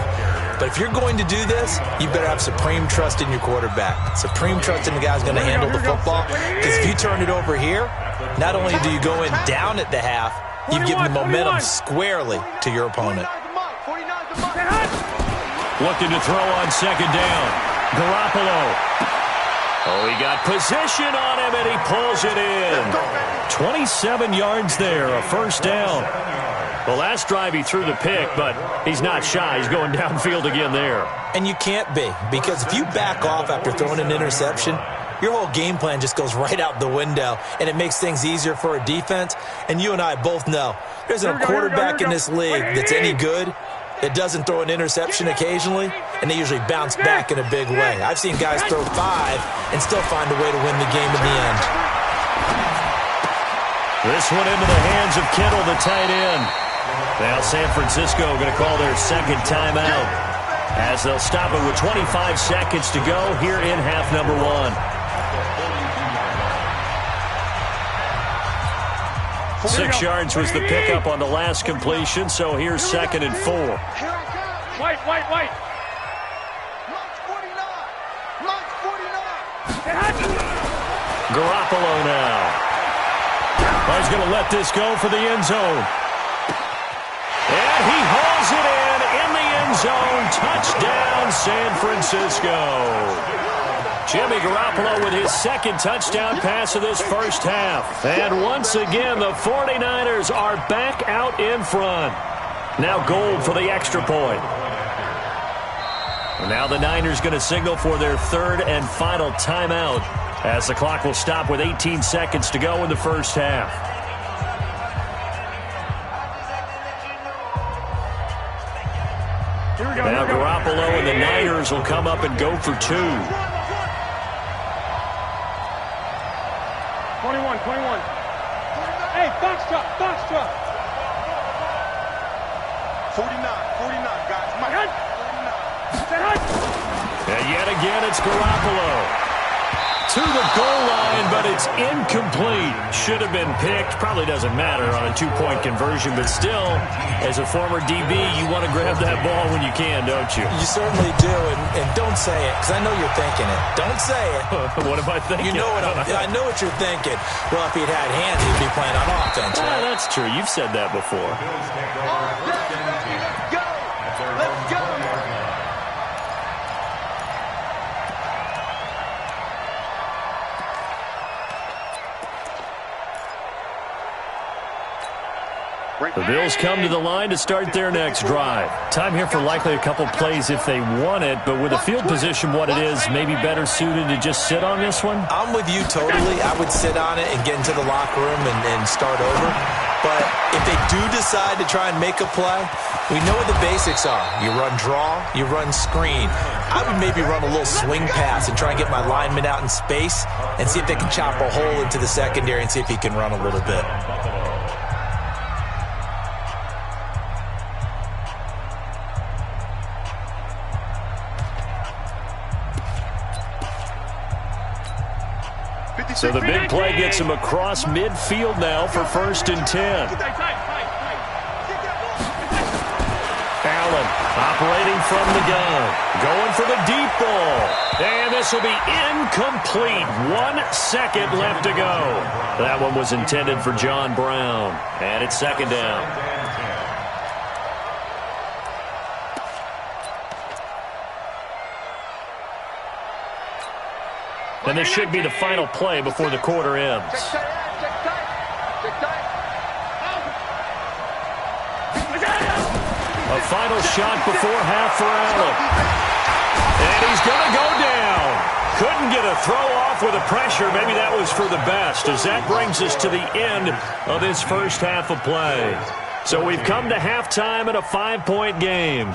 But if you're going to do this, you better have supreme trust in your quarterback. Supreme trust in the guy who's going to handle the football. Because if you turn it over here, not only do you go in down at the half, you've given the momentum squarely to your opponent. Looking to throw on second down. Garoppolo. Oh, he got position on him, and he pulls it in. 27 yards there, a first down. The last drive he threw the pick, but he's not shy. He's going downfield again there. And you can't be, because if you back off after throwing an interception, your whole game plan just goes right out the window, and it makes things easier for a defense. And you and I both know there's a quarterback in this league that's any good that doesn't throw an interception occasionally, and they usually bounce back in a big way. I've seen guys throw 5 and still find a way to win the game in the end. This one into the hands of Kittle, the tight end. Now San Francisco going to call their second timeout, as they'll stop it with 25 seconds to go here in half number 1. 6 yards was the pickup on the last completion, so here's 2nd and 4. White. Garoppolo now. He's going to let this go for the end zone. And he hauls it in the end zone. Touchdown, San Francisco. Jimmy Garoppolo with his 2nd touchdown pass of this first half. And once again, the 49ers are back out in front. Now Gold for the extra point. And now the Niners going to signal for their 3rd and final timeout, as the clock will stop with 18 seconds to go in the first half. Now Garoppolo and the Niners will come up and go for 2. 21. Hey, box truck. 49, guys. My head. 49. And yet again, it's Garoppolo to the goal line, but it's incomplete. Should have been picked. Probably doesn't matter on a 2-point conversion, but still, as a former DB, you want to grab that ball when you can, don't you? You certainly do, and don't say it, because I know you're thinking it. Don't say it. What am I thinking? You know I know what you're thinking. Well, if he'd had hands, he'd be playing on offense, right? That's true. You've said that before. Let's go. The Bills come to the line to start their next drive. Time here for likely a couple plays if they want it, but with the field position what it is, maybe better suited to just sit on this one? I'm with you totally. I would sit on it and get into the locker room and start over. But if they do decide to try and make a play, we know what the basics are. You run draw, you run screen. I would maybe run a little swing pass and try and get my lineman out in space and see if they can chop a hole into the secondary and see if he can run a little bit. So the big play gets him across midfield now for 1st and 10. Allen operating from the gun. Going for the deep ball. And this will be incomplete. 1 second left to go. That one was intended for John Brown. And it's second down. And this should be the final play before the quarter ends. A final shot before half for Allen. And he's going to go down. Couldn't get a throw off with the pressure. Maybe that was for the best, as that brings us to the end of this first half of play. So we've come to halftime in a 5-point game.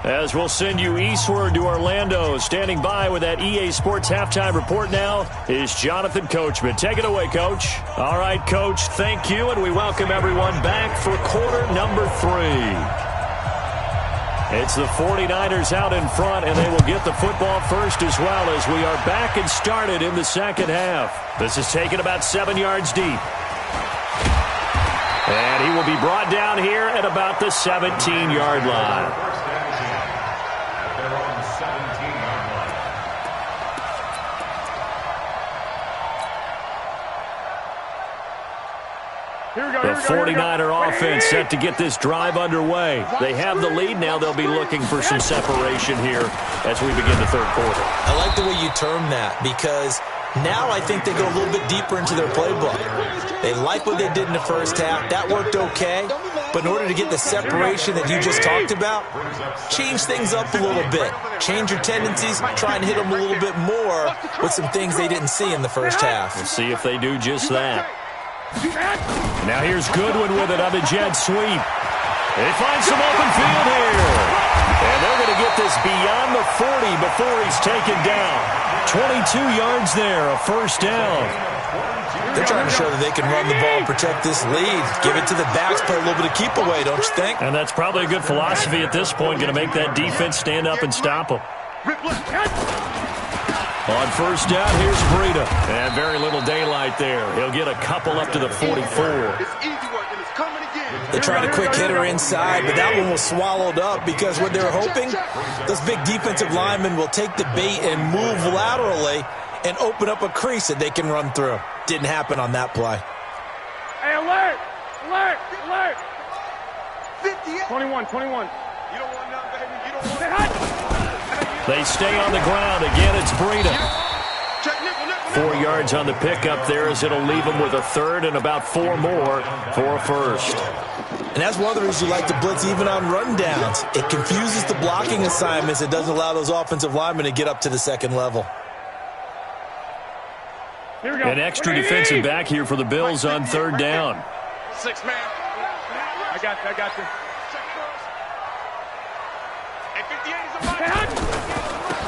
As we'll send you eastward to Orlando. Standing by with that EA Sports halftime report now is Jonathan Coachman. Take it away, Coach. All right, Coach, thank you, and we welcome everyone back for quarter number 3. It's the 49ers out in front, and they will get the football first as well, as we are back and started in the second half. This is taken about 7 yards deep. And he will be brought down here at about the 17-yard line. The 49er offense set to get this drive underway. They have the lead. Now they'll be looking for some separation here as we begin the third quarter. I like the way you term that, because now I think they go a little bit deeper into their playbook. They like what they did in the first half. That worked okay. But in order to get the separation that you just talked about, change things up a little bit. Change your tendencies. Try and hit them a little bit more with some things they didn't see in the first half. We'll see if they do just that. Now here's Goodwin with it on the jet sweep. They find some open field here. And they're going to get this beyond the 40 before he's taken down. 22 yards there, a first down. They're trying to show that they can run the ball and protect this lead. Give it to the backs, play a little bit of keep away, don't you think? And that's probably a good philosophy at this point, going to make that defense stand up and stop them. On first down, here's Breida. And very little daylight there. He'll get a couple up to the 44. They tried a quick hitter inside, but that one was swallowed up because what they were hoping, those big defensive linemen will take the bait and move laterally and open up a crease that they can run through. Didn't happen on that play. Hey, alert! Alert! Alert! 21. You don't want none, baby. You don't want none. They stay on the ground. Again, it's Breida. 4 yards on the pickup there, as it'll leave them with a third and about 4 more for a first. And that's one of the reasons you like to blitz even on rundowns. It confuses the blocking assignments. It doesn't allow those offensive linemen to get up to the second level. An extra defensive back here for the Bills on third down. 6 man. I got you.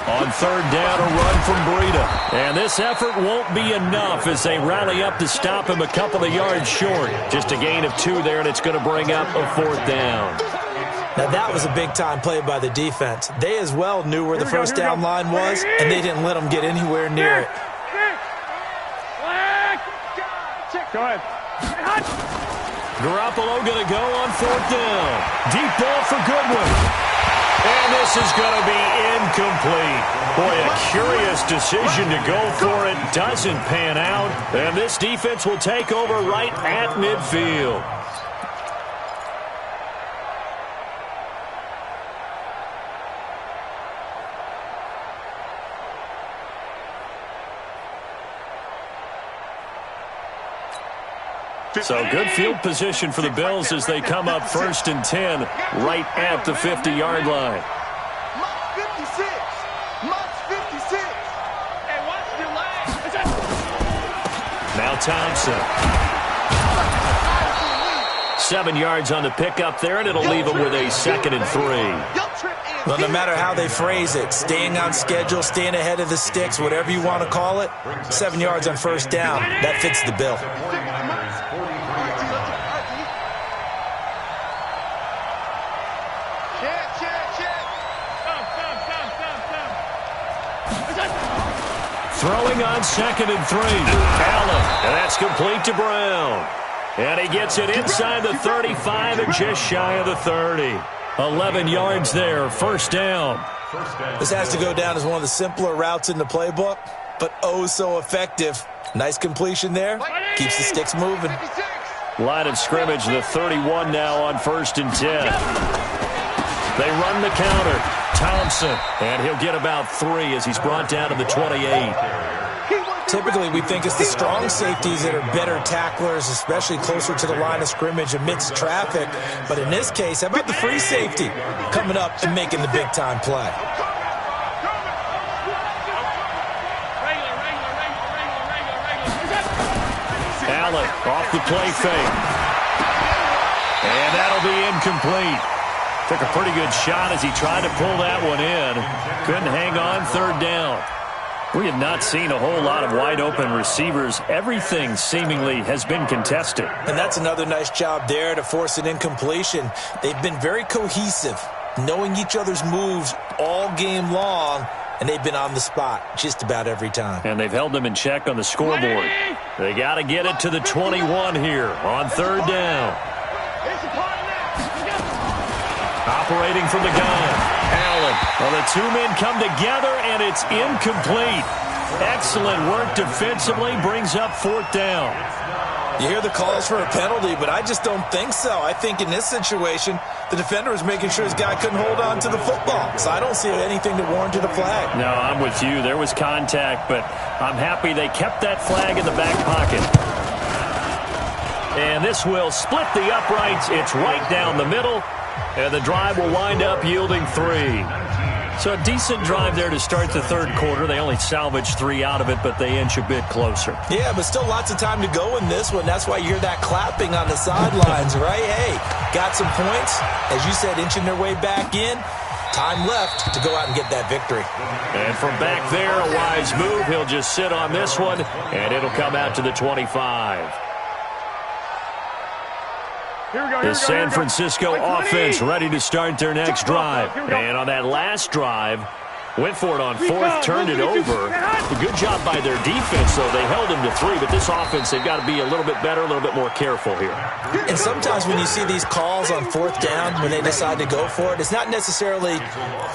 On third down, a run from Breida. And this effort won't be enough as they rally up to stop him a couple of yards short. Just a gain of 2 there, and it's going to bring up a fourth down. Now, that was a big-time play by the defense. They as well knew where the first down line was, and they didn't let them get anywhere near it. Go ahead. Garoppolo going to go on fourth down. Deep ball for Goodwin. And this is going to be incomplete. Boy, a curious decision to go for it. Doesn't pan out. And this defense will take over right at midfield. So good field position for the Bills as they come up 1st and 10 right at the 50-yard line. Now Thompson. 7 yards on the pickup there, and it'll leave them with a 2nd and 3. Well, no matter how they phrase it, staying on schedule, staying ahead of the sticks, whatever you want to call it, 7 yards on first down, that fits the bill. Throwing on 2nd and 3. Allen, and that's complete to Brown. And he gets it inside the 35 and just shy of the 30. 11 yards there, first down. This has to go down as one of the simpler routes in the playbook, but oh so effective. Nice completion there. Keeps the sticks moving. Line of scrimmage, the 31 now on 1st and 10. They run the counter. Thompson, and he'll get about 3 as he's brought down to the 28. Typically, we think it's the strong safeties that are better tacklers, especially closer to the line of scrimmage amidst traffic. But in this case, how about the free safety coming up and making the big-time play? Allen off the play fake. And that'll be incomplete. Took a pretty good shot as he tried to pull that one in. Couldn't hang on 3rd down. We have not seen a whole lot of wide-open receivers. Everything seemingly has been contested. And that's another nice job there to force an incompletion. They've been very cohesive, knowing each other's moves all game long, and they've been on the spot just about every time. And they've held them in check on the scoreboard. They got to get it to the 21 here on 3rd down. Operating from the gun. Allen. Well, the 2 men come together, and it's incomplete. Excellent work defensively. Brings up 4th down. You hear the calls for a penalty, but I just don't think so. I think in this situation, the defender was making sure his guy couldn't hold on to the football. So I don't see anything that warranted a flag. No, I'm with you. There was contact, but I'm happy they kept that flag in the back pocket. And this will split the uprights. It's right down the middle. And the drive will wind up yielding 3. So a decent drive there to start the 3rd quarter. They only salvaged 3 out of it, but they inch a bit closer. Yeah, but still lots of time to go in this one. That's why you hear that clapping on the sidelines, right? Hey, got some points. As you said, inching their way back in. Time left to go out and get that victory. And from back there, a wise move. He'll just sit on this one, and it'll come out to the 25. The San Francisco offense ready to start their next drive. And on that last drive, went for it on 4th, turned it over. A good job by their defense, though. They held them to 3, but this offense, they've got to be a little bit better, a little bit more careful here. And sometimes when you see these calls on 4th down, when they decide to go for it, it's not necessarily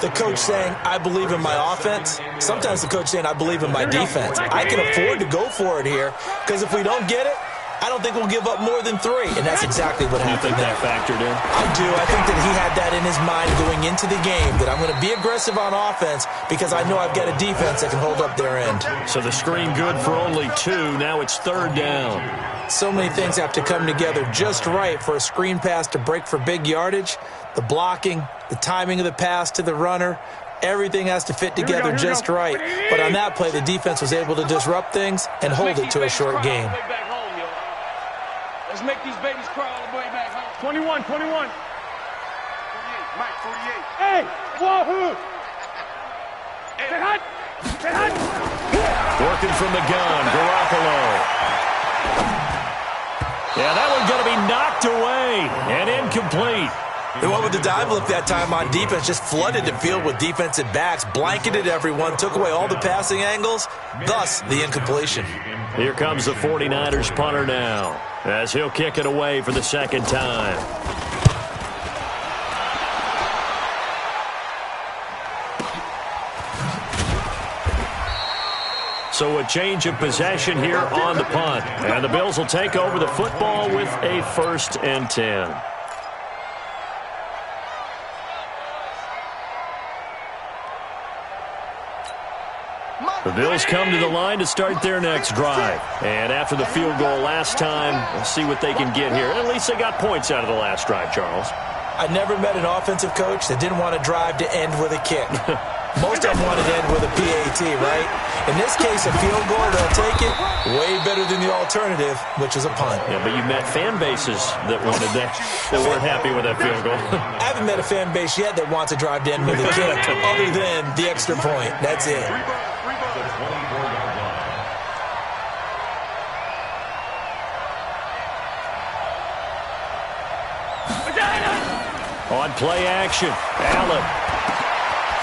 the coach saying, I believe in my offense. Sometimes the coach saying, I believe in my defense. I can afford to go for it here, because if we don't get it, I don't think we'll give up more than 3, and that's exactly what happened. You think that factored in? I do. I think that he had that in his mind going into the game, that I'm going to be aggressive on offense because I know I've got a defense that can hold up their end. So the screen good for only 2. Now it's 3rd down. So many things have to come together just right for a screen pass to break for big yardage. The blocking, the timing of the pass to the runner, everything has to fit together just right. But on that play, the defense was able to disrupt things and hold it to a short game. Let's make these babies cry all the way back home. 21, 21. 48, Mike, 48. Hey, wahoo! Say hot! Say hot! Working from the gun, Garoppolo. Yeah, that one's going to be knocked away and incomplete. They went with the dive look that time on defense, just flooded the field with defensive backs, blanketed everyone, took away all the passing angles, thus the incompletion. Here comes the 49ers punter now, as he'll kick it away for the 2nd time. So a change of possession here on the punt. And the Bills will take over the football with a 1st and 10. The Bills come to the line to start their next drive. And after the field goal last time, we'll see what they can get here. At least they got points out of the last drive, Charles. I never met an offensive coach that didn't want to drive to end with a kick. Most of them wanted to end with a PAT, right? In this case, a field goal, they'll take it. Way better than the alternative, which is a punt. Yeah, but you met fan bases that wanted that weren't happy with that field goal. I haven't met a fan base yet that wants to drive to end with a kick, other than the extra point. That's it. On play action, Allen.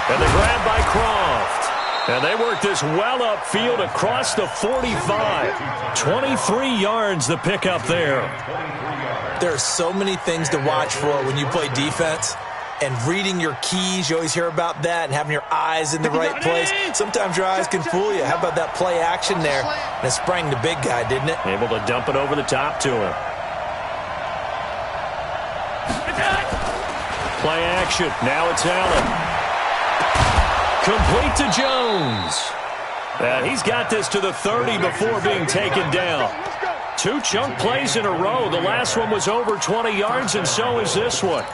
And the grab by Croft. And they work this well upfield across the 45. 23 yards the pickup there. There are so many things to watch for when you play defense. and reading your keys. You always hear about that, and having your eyes in the right place. Sometimes your eyes can fool you. How about that play action there? And it sprang the big guy, didn't it? Able to dump it over the top to him. Play action. Now it's Allen. Complete to Jones. And he's got this to the 30 before being taken down. 2 chunk plays in a row. The last one was over 20 yards, and so is this one.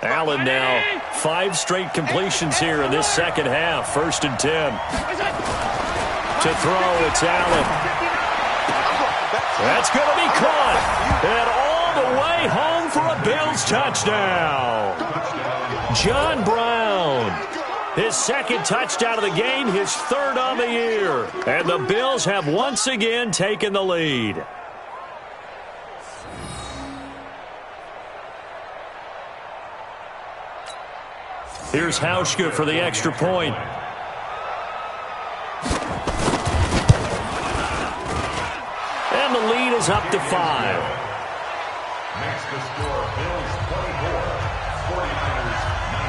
Allen now 5 straight completions here in this second half. 1st and 10. To throw, it's Allen. That's going to be caught. And all the way home for a Bills touchdown. John Brown. His 2nd touchdown of the game, his 3rd on the year. And the Bills have once again taken the lead. Here's Hauschka for the extra point. And the lead is up to 5. Makes the score Bills 24, 49ers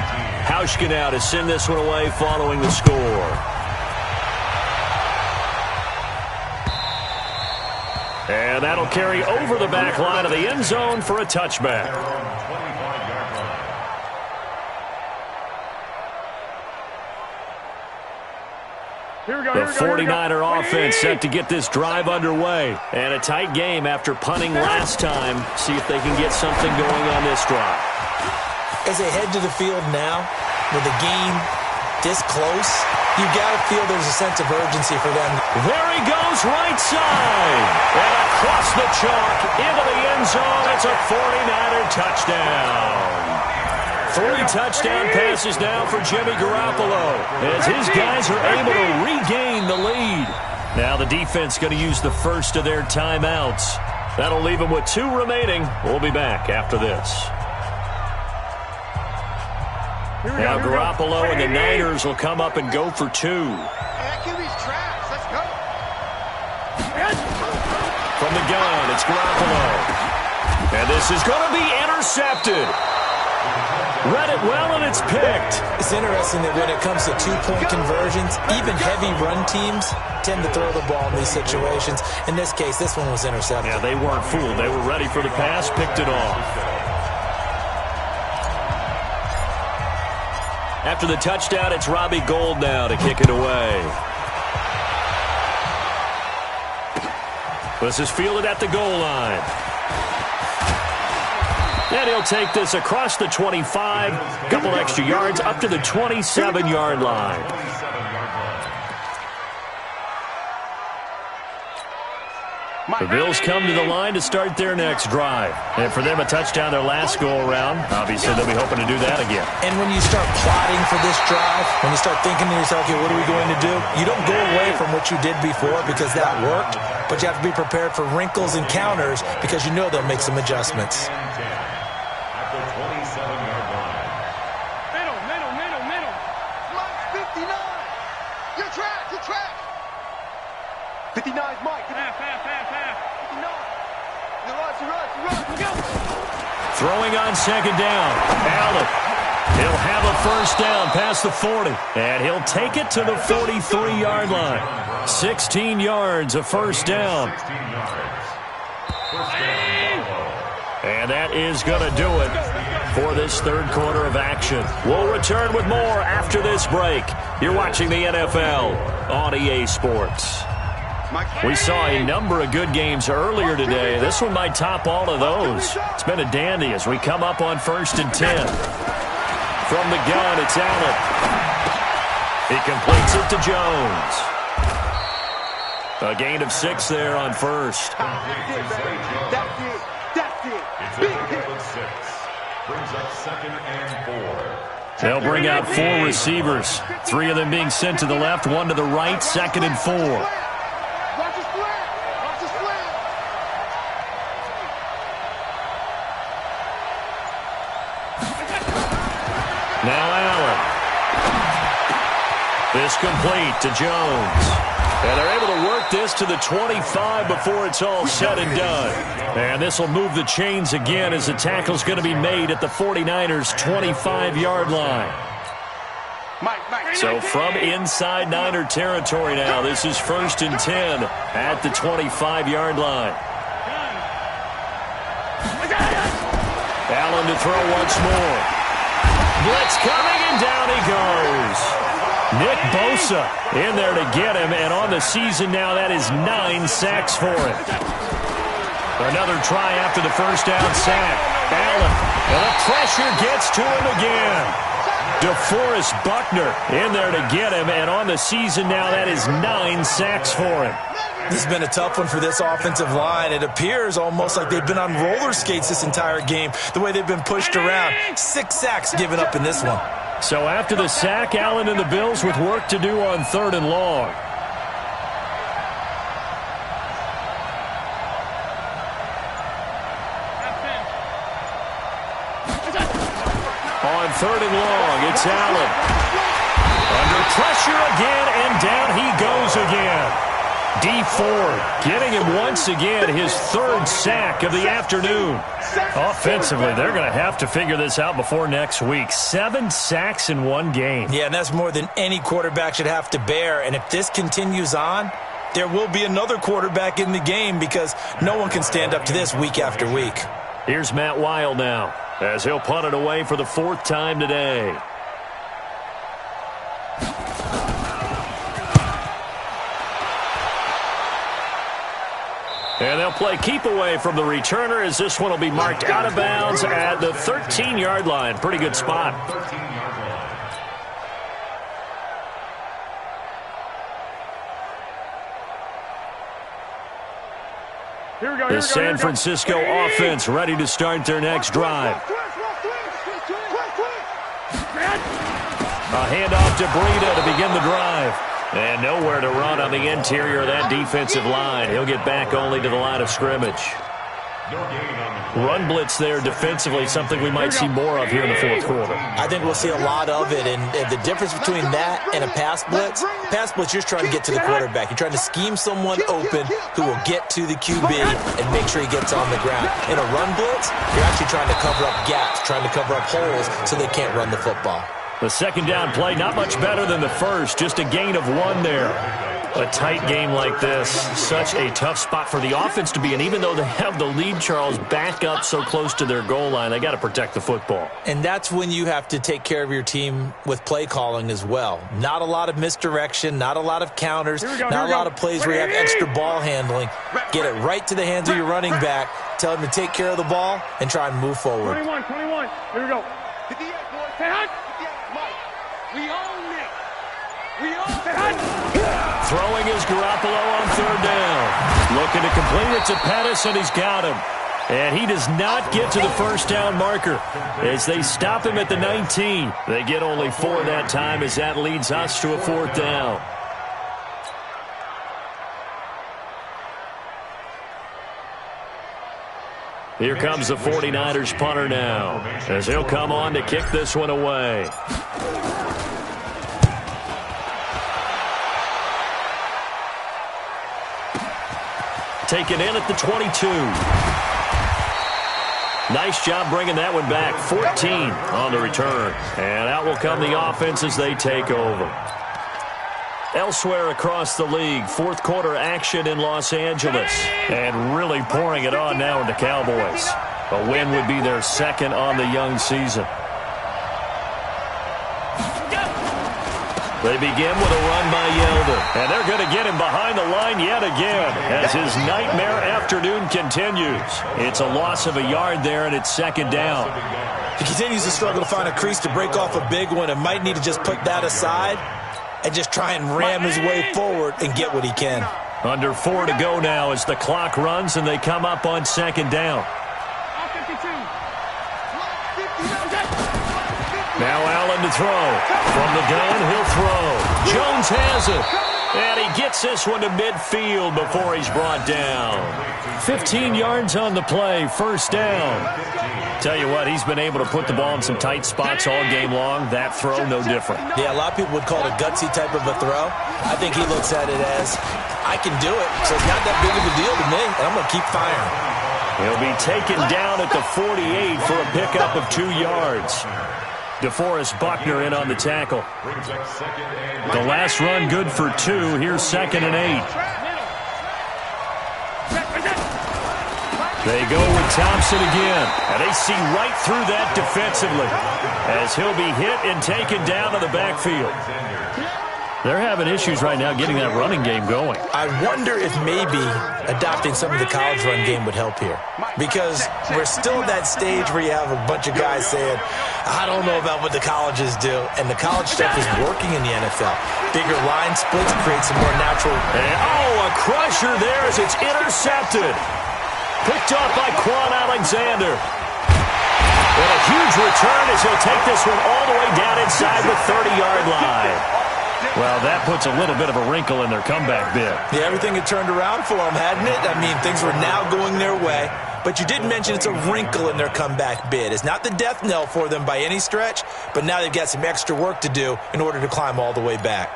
19. Hauschka now to send this one away following the score. And that'll carry over the back line of the end zone for a touchback. The 49er offense set to get this drive underway. And a tight game after punting last time. See if they can get something going on this drive. As they head to the field now, with the game this close, you've got to feel there's a sense of urgency for them. There he goes, right side. And across the chalk into the end zone. It's a 49er touchdown. 3 touchdown passes now for Jimmy Garoppolo as his guys are able to regain the lead. Now the defense going to use the first of their timeouts. That'll leave them with 2 remaining. We'll be back after this. Now Garoppolo and the Niners will come up and go for 2. From the gun, it's Garoppolo. And this is going to be intercepted. Read it well, and it's picked. It's interesting that when it comes to 2-point conversions, even heavy run teams tend to throw the ball in these situations. In this case, this one was intercepted. Yeah, they weren't fooled. They were ready for the pass, picked it off. After the touchdown, it's Robbie Gould now to kick it away. This is fielded at the goal line. And he'll take this across the 25, a couple extra yards, up to the 27-yard line. The Bills come to the line to start their next drive. And for them, a touchdown their last go-around. Obviously, they'll be hoping to do that again. And when you start plotting for this drive, when you start thinking to yourself, okay, what are we going to do? You don't go away from what you did before because that worked, but you have to be prepared for wrinkles and counters because you know they'll make some adjustments. At the 27-yard line. Middle. Mike 59. Your track. 59 is Mike. Half. 59. You're right. Throwing on second down. Allen. He'll have a first down past the 40. And he'll take it to the 43-yard line. 16 yards, a first down. 16 yards. First down, Buffalo. And that is going to do it for this third quarter of action. We'll return with more after this break. You're watching the NFL on EA Sports. We saw a number of good games earlier today. This one might top all of those. It's been a dandy as we come up on 1st and 10. From the gun, it's Allen. He completes it to Jones. A gain of 6 there on first. That's it. It's a gain of 6. Brings up 2nd and 4. They'll bring out 4 receivers. 3 of them being sent to the left, 1 to the right, 2nd and 4. Now Allen. This complete to Jones. And they're able to work this to the 25 before it's all said and done. And this will move the chains again as the tackle's going to be made at the 49ers' 25-yard line. So from inside Niner territory now, this is 1st and 10 at the 25-yard line. Allen to throw once more. Blitz coming, and down he goes. Nick Bosa in there to get him, and on the season now, that is 9 sacks for him. Another try after the first down sack. Allen, and the pressure gets to him again. DeForest Buckner in there to get him, and on the season now, that is 9 sacks for him. This has been a tough one for this offensive line. It appears almost like they've been on roller skates this entire game, the way they've been pushed around. 6 sacks given up in this one. So after the sack, Allen and the Bills with work to do on 3rd and long. On 3rd and long, it's Allen. Under pressure again, and down he goes again. D Ford getting him once again, his 3rd sack of the afternoon. Offensively, they're going to have to figure this out before next week. 7 sacks in one game. Yeah, and that's more than any quarterback should have to bear. And if this continues on, there will be another quarterback in the game because no one can stand up to this week after week. Here's Matt Weil now as he'll punt it away for the 4th time today. And they'll play keep away from the returner as this one will be marked out of bounds at the 13-yard line. Pretty good spot. The San Francisco offense ready to start their next drive. A handoff to Breida to begin the drive. And nowhere to run on the interior of that defensive line. He'll get back only to the line of scrimmage. Run blitz there defensively, something we might see more of here in the 4th quarter. I think we'll see a lot of it, and the difference between that and a pass blitz, you're just trying to get to the quarterback. You're trying to scheme someone open who will get to the QB and make sure he gets on the ground. In a run blitz, you're actually trying to cover up gaps, trying to cover up holes so they can't run the football. The 2nd down play, not much better than the first, just a gain of 1 there. A tight game like this, such a tough spot for the offense to be in. Even though they have the lead, Charles, back up so close to their goal line, they got to protect the football. And that's when you have to take care of your team with play calling as well. Not a lot of misdirection, not a lot of counters, not a lot of plays where you have extra ball handling. Get it right to the hands of your running back, tell him to take care of the ball, and try and move forward. 21, here we go. We own it. We own it. Throwing is Garoppolo on 3rd down. Looking to complete it to Pettis, and he's got him. And he does not get to the 1st down marker as they stop him at the 19. They get only 4 that time as that leads us to a 4th down. Here comes the 49ers punter now as he'll come on to kick this one away. Taken in at the 22. Nice job bringing that one back. 14 on the return. And out will come the offense as they take over. Elsewhere across the league, 4th quarter action in Los Angeles. And really pouring it on now in the Cowboys. A win would be their 2nd on the young season. They begin with a run by Yeldon. And they're going to get him behind the line yet again as his nightmare afternoon continues. It's a loss of a yard there, and it's 2nd down. He continues to struggle to find a crease to break off a big one and might need to just put that aside and just try and ram his way forward and get what he can. Under 4 to go now as the clock runs and they come up on 2nd down. Now Allen to throw. From the gun, he'll throw. Jones has it. And he gets this one to midfield before he's brought down. 15 yards on the play, 1st down. Tell you what, he's been able to put the ball in some tight spots all game long. That throw, no different. Yeah, a lot of people would call it a gutsy type of a throw. I think he looks at it as, I can do it, so it's not that big of a deal to me, and I'm going to keep firing. He'll be taken down at the 48 for a pickup of 2 yards. DeForest Buckner in on the tackle. The last run good for 2. Here's 2nd and 8. They go with Thompson again, and they see right through that defensively as he'll be hit and taken down to the backfield. They're having issues right now getting that running game going. I wonder if maybe adopting some of the college run game would help here, because we're still at that stage where you have a bunch of guys saying, I don't know about what the colleges do, and the college stuff is working in the NFL. Bigger line splits create some more natural. And, a crusher there as it's intercepted. Picked up by Quan Alexander. And a huge return as he'll take this one all the way down inside the 30-yard line. Well, that puts a little bit of a wrinkle in their comeback bid. Yeah, everything had turned around for them, hadn't it? I mean, things were now going their way. But you did mention it's a wrinkle in their comeback bid. It's not the death knell for them by any stretch, but now they've got some extra work to do in order to climb all the way back.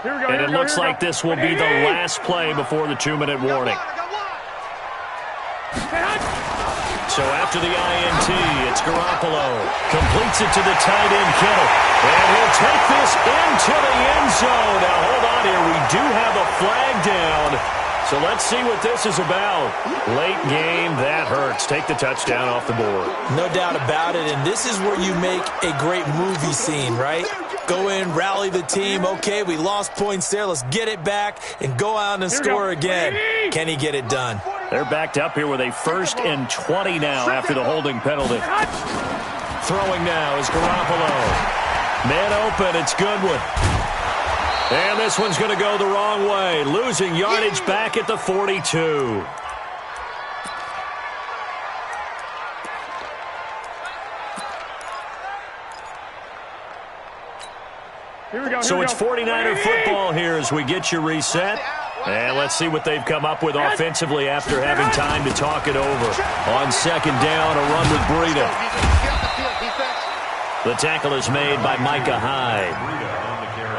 And it looks like this will be the last play before the 2-minute warning. So after the INT, it's Garoppolo. Completes it to the tight end, Kittle. And he'll take this into the end zone. Now, hold on here. We do have a flag down. So let's see what this is about. Late game, that hurts. Take the touchdown off the board. No doubt about it, and this is where you make a great movie scene, right? Go in, rally the team. Okay, we lost points there. Let's get it back and go out and score again. Can he get it done? They're backed up here with a 1st and 20 now after the holding penalty. Throwing now is Garoppolo. Man open, it's Goodwin. And this one's going to go the wrong way. Losing yardage back at the 42. So it's 49er football here as we get you reset. And let's see what they've come up with offensively after having time to talk it over. On 2nd down, a run with Breida. The tackle is made by Micah Hyde.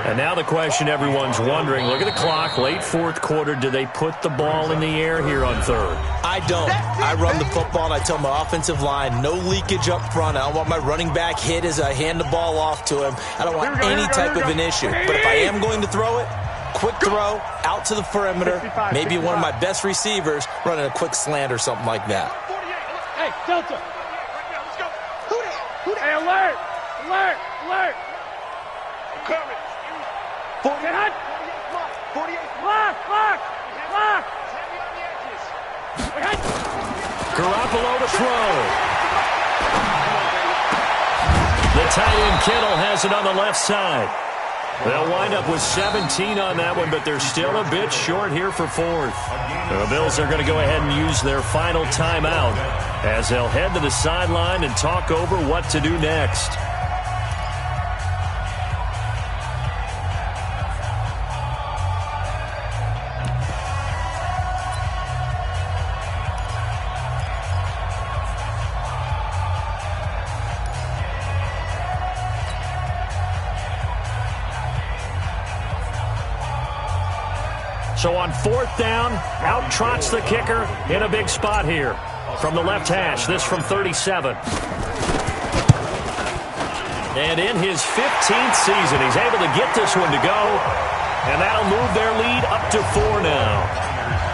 And now the question everyone's wondering, look at the clock, late 4th quarter, do they put the ball in the air here on 3rd? I don't. I run the football, and I tell my offensive line, no leakage up front. I don't want my running back hit as I hand the ball off to him. I don't want any type of an issue. But if I am going to throw it, quick throw, out to the perimeter, maybe one of my best receivers running a quick slant or something like that. Hey, Delta. Let's go. Hey, alert. Alert. Alert. I'm coming. 48. 48. Lock. Garoppolo to throw. The tight end Kittle has it on the left side. They'll wind up with 17 on that one, but they're still a bit short here for 4th. The Bills are going to go ahead and use their final timeout as they'll head to the sideline and talk over what to do next. So on 4th down, out trots the kicker in a big spot here. From the left hash, this from 37. And in his 15th season, he's able to get this one to go. And that'll move their lead up to 4 now.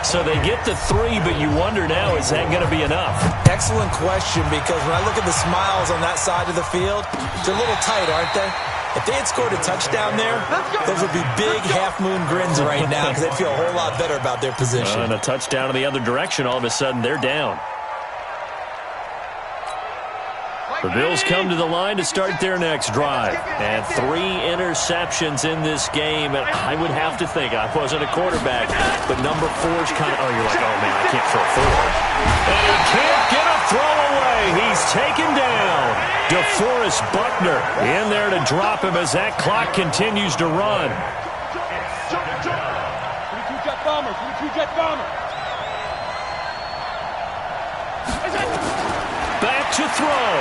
So they get to 3, but you wonder now, is that going to be enough? Excellent question, because when I look at the smiles on that side of the field, they're a little tight, aren't they? If they had scored a touchdown there, those would be big half-moon grins right now because they'd feel a whole lot better about their position. And a touchdown in the other direction, all of a sudden they're down. The Bills come to the line to start their next drive. And 3 interceptions in this game. And I would have to think, I wasn't a quarterback, but number 4's kind of, you're like, oh, man, I can't throw 4. And he can't get a throw away. He's taken down. DeForest Buckner in there to drop him as that clock continues to run. Back to throw.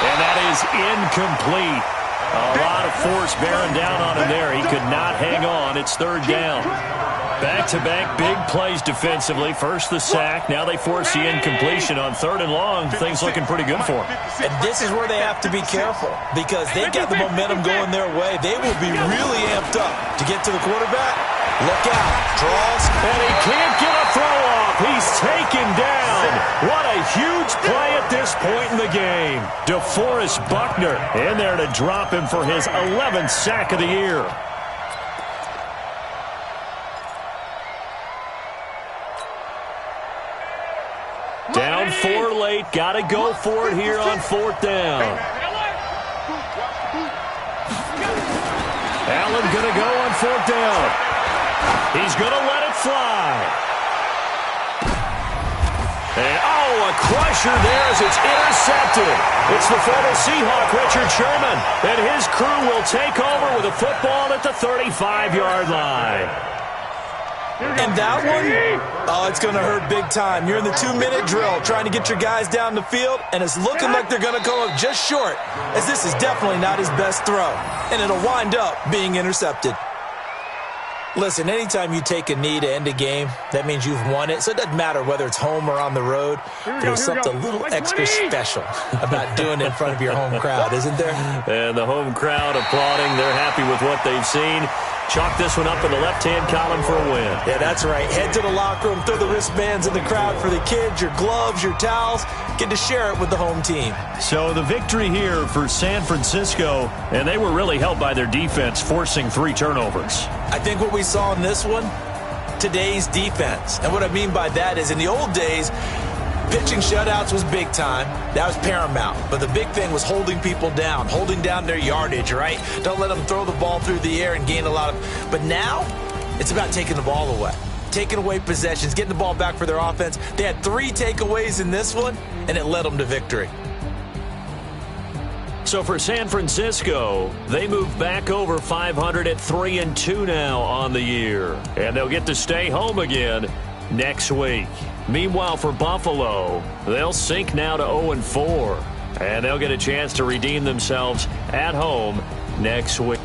And that is incomplete. A lot of force bearing down on him there. He could not hang on. It's third down. Back-to-back big plays defensively. First the sack. Now they force the incompletion on third and long. Things looking pretty good for them. And this is where they have to be careful because they got the momentum going their way. They will be really amped up to get to the quarterback. Look out. Draws. And he can't get a throw off. He's taken down. What a huge play at this point in the game. DeForest Buckner in there to drop him for his 11th sack of the year. Down 4 late. Got to go for it here on fourth down. Allen going to go on fourth down. He's going to let it fly. And, a crusher there as it's intercepted. It's the former Seahawk, Richard Sherman, and his crew will take over with a football at the 35-yard line. And that one, it's going to hurt big time. You're in the 2-minute drill trying to get your guys down the field, and it's looking like they're going to come up just short, as this is definitely not his best throw, and it'll wind up being intercepted. Listen, anytime you take a knee to end a game, that means you've won it. So it doesn't matter whether it's home or on the road. There's something a little extra special about doing it in front of your home crowd, isn't there? And the home crowd applauding. They're happy with what they've seen. Chalk this one up in the left-hand column for a win. Yeah, that's right. Head to the locker room, throw the wristbands in the crowd for the kids, your gloves, your towels. Get to share it with the home team. So the victory here for San Francisco, and they were really helped by their defense, forcing 3 turnovers. I think what we saw in this one, today's defense. And what I mean by that is in the old days, pitching shutouts was big time. That was paramount. But the big thing was holding people down, holding down their yardage, right? Don't let them throw the ball through the air and gain a lot of... But now, it's about taking the ball away. Taking away possessions, getting the ball back for their offense. They had 3 takeaways in this one, and it led them to victory. So for San Francisco, they move back over 500 at 3-2 now on the year. And they'll get to stay home again next week. Meanwhile, for Buffalo, they'll sink now to 0-4. And they'll get a chance to redeem themselves at home next week.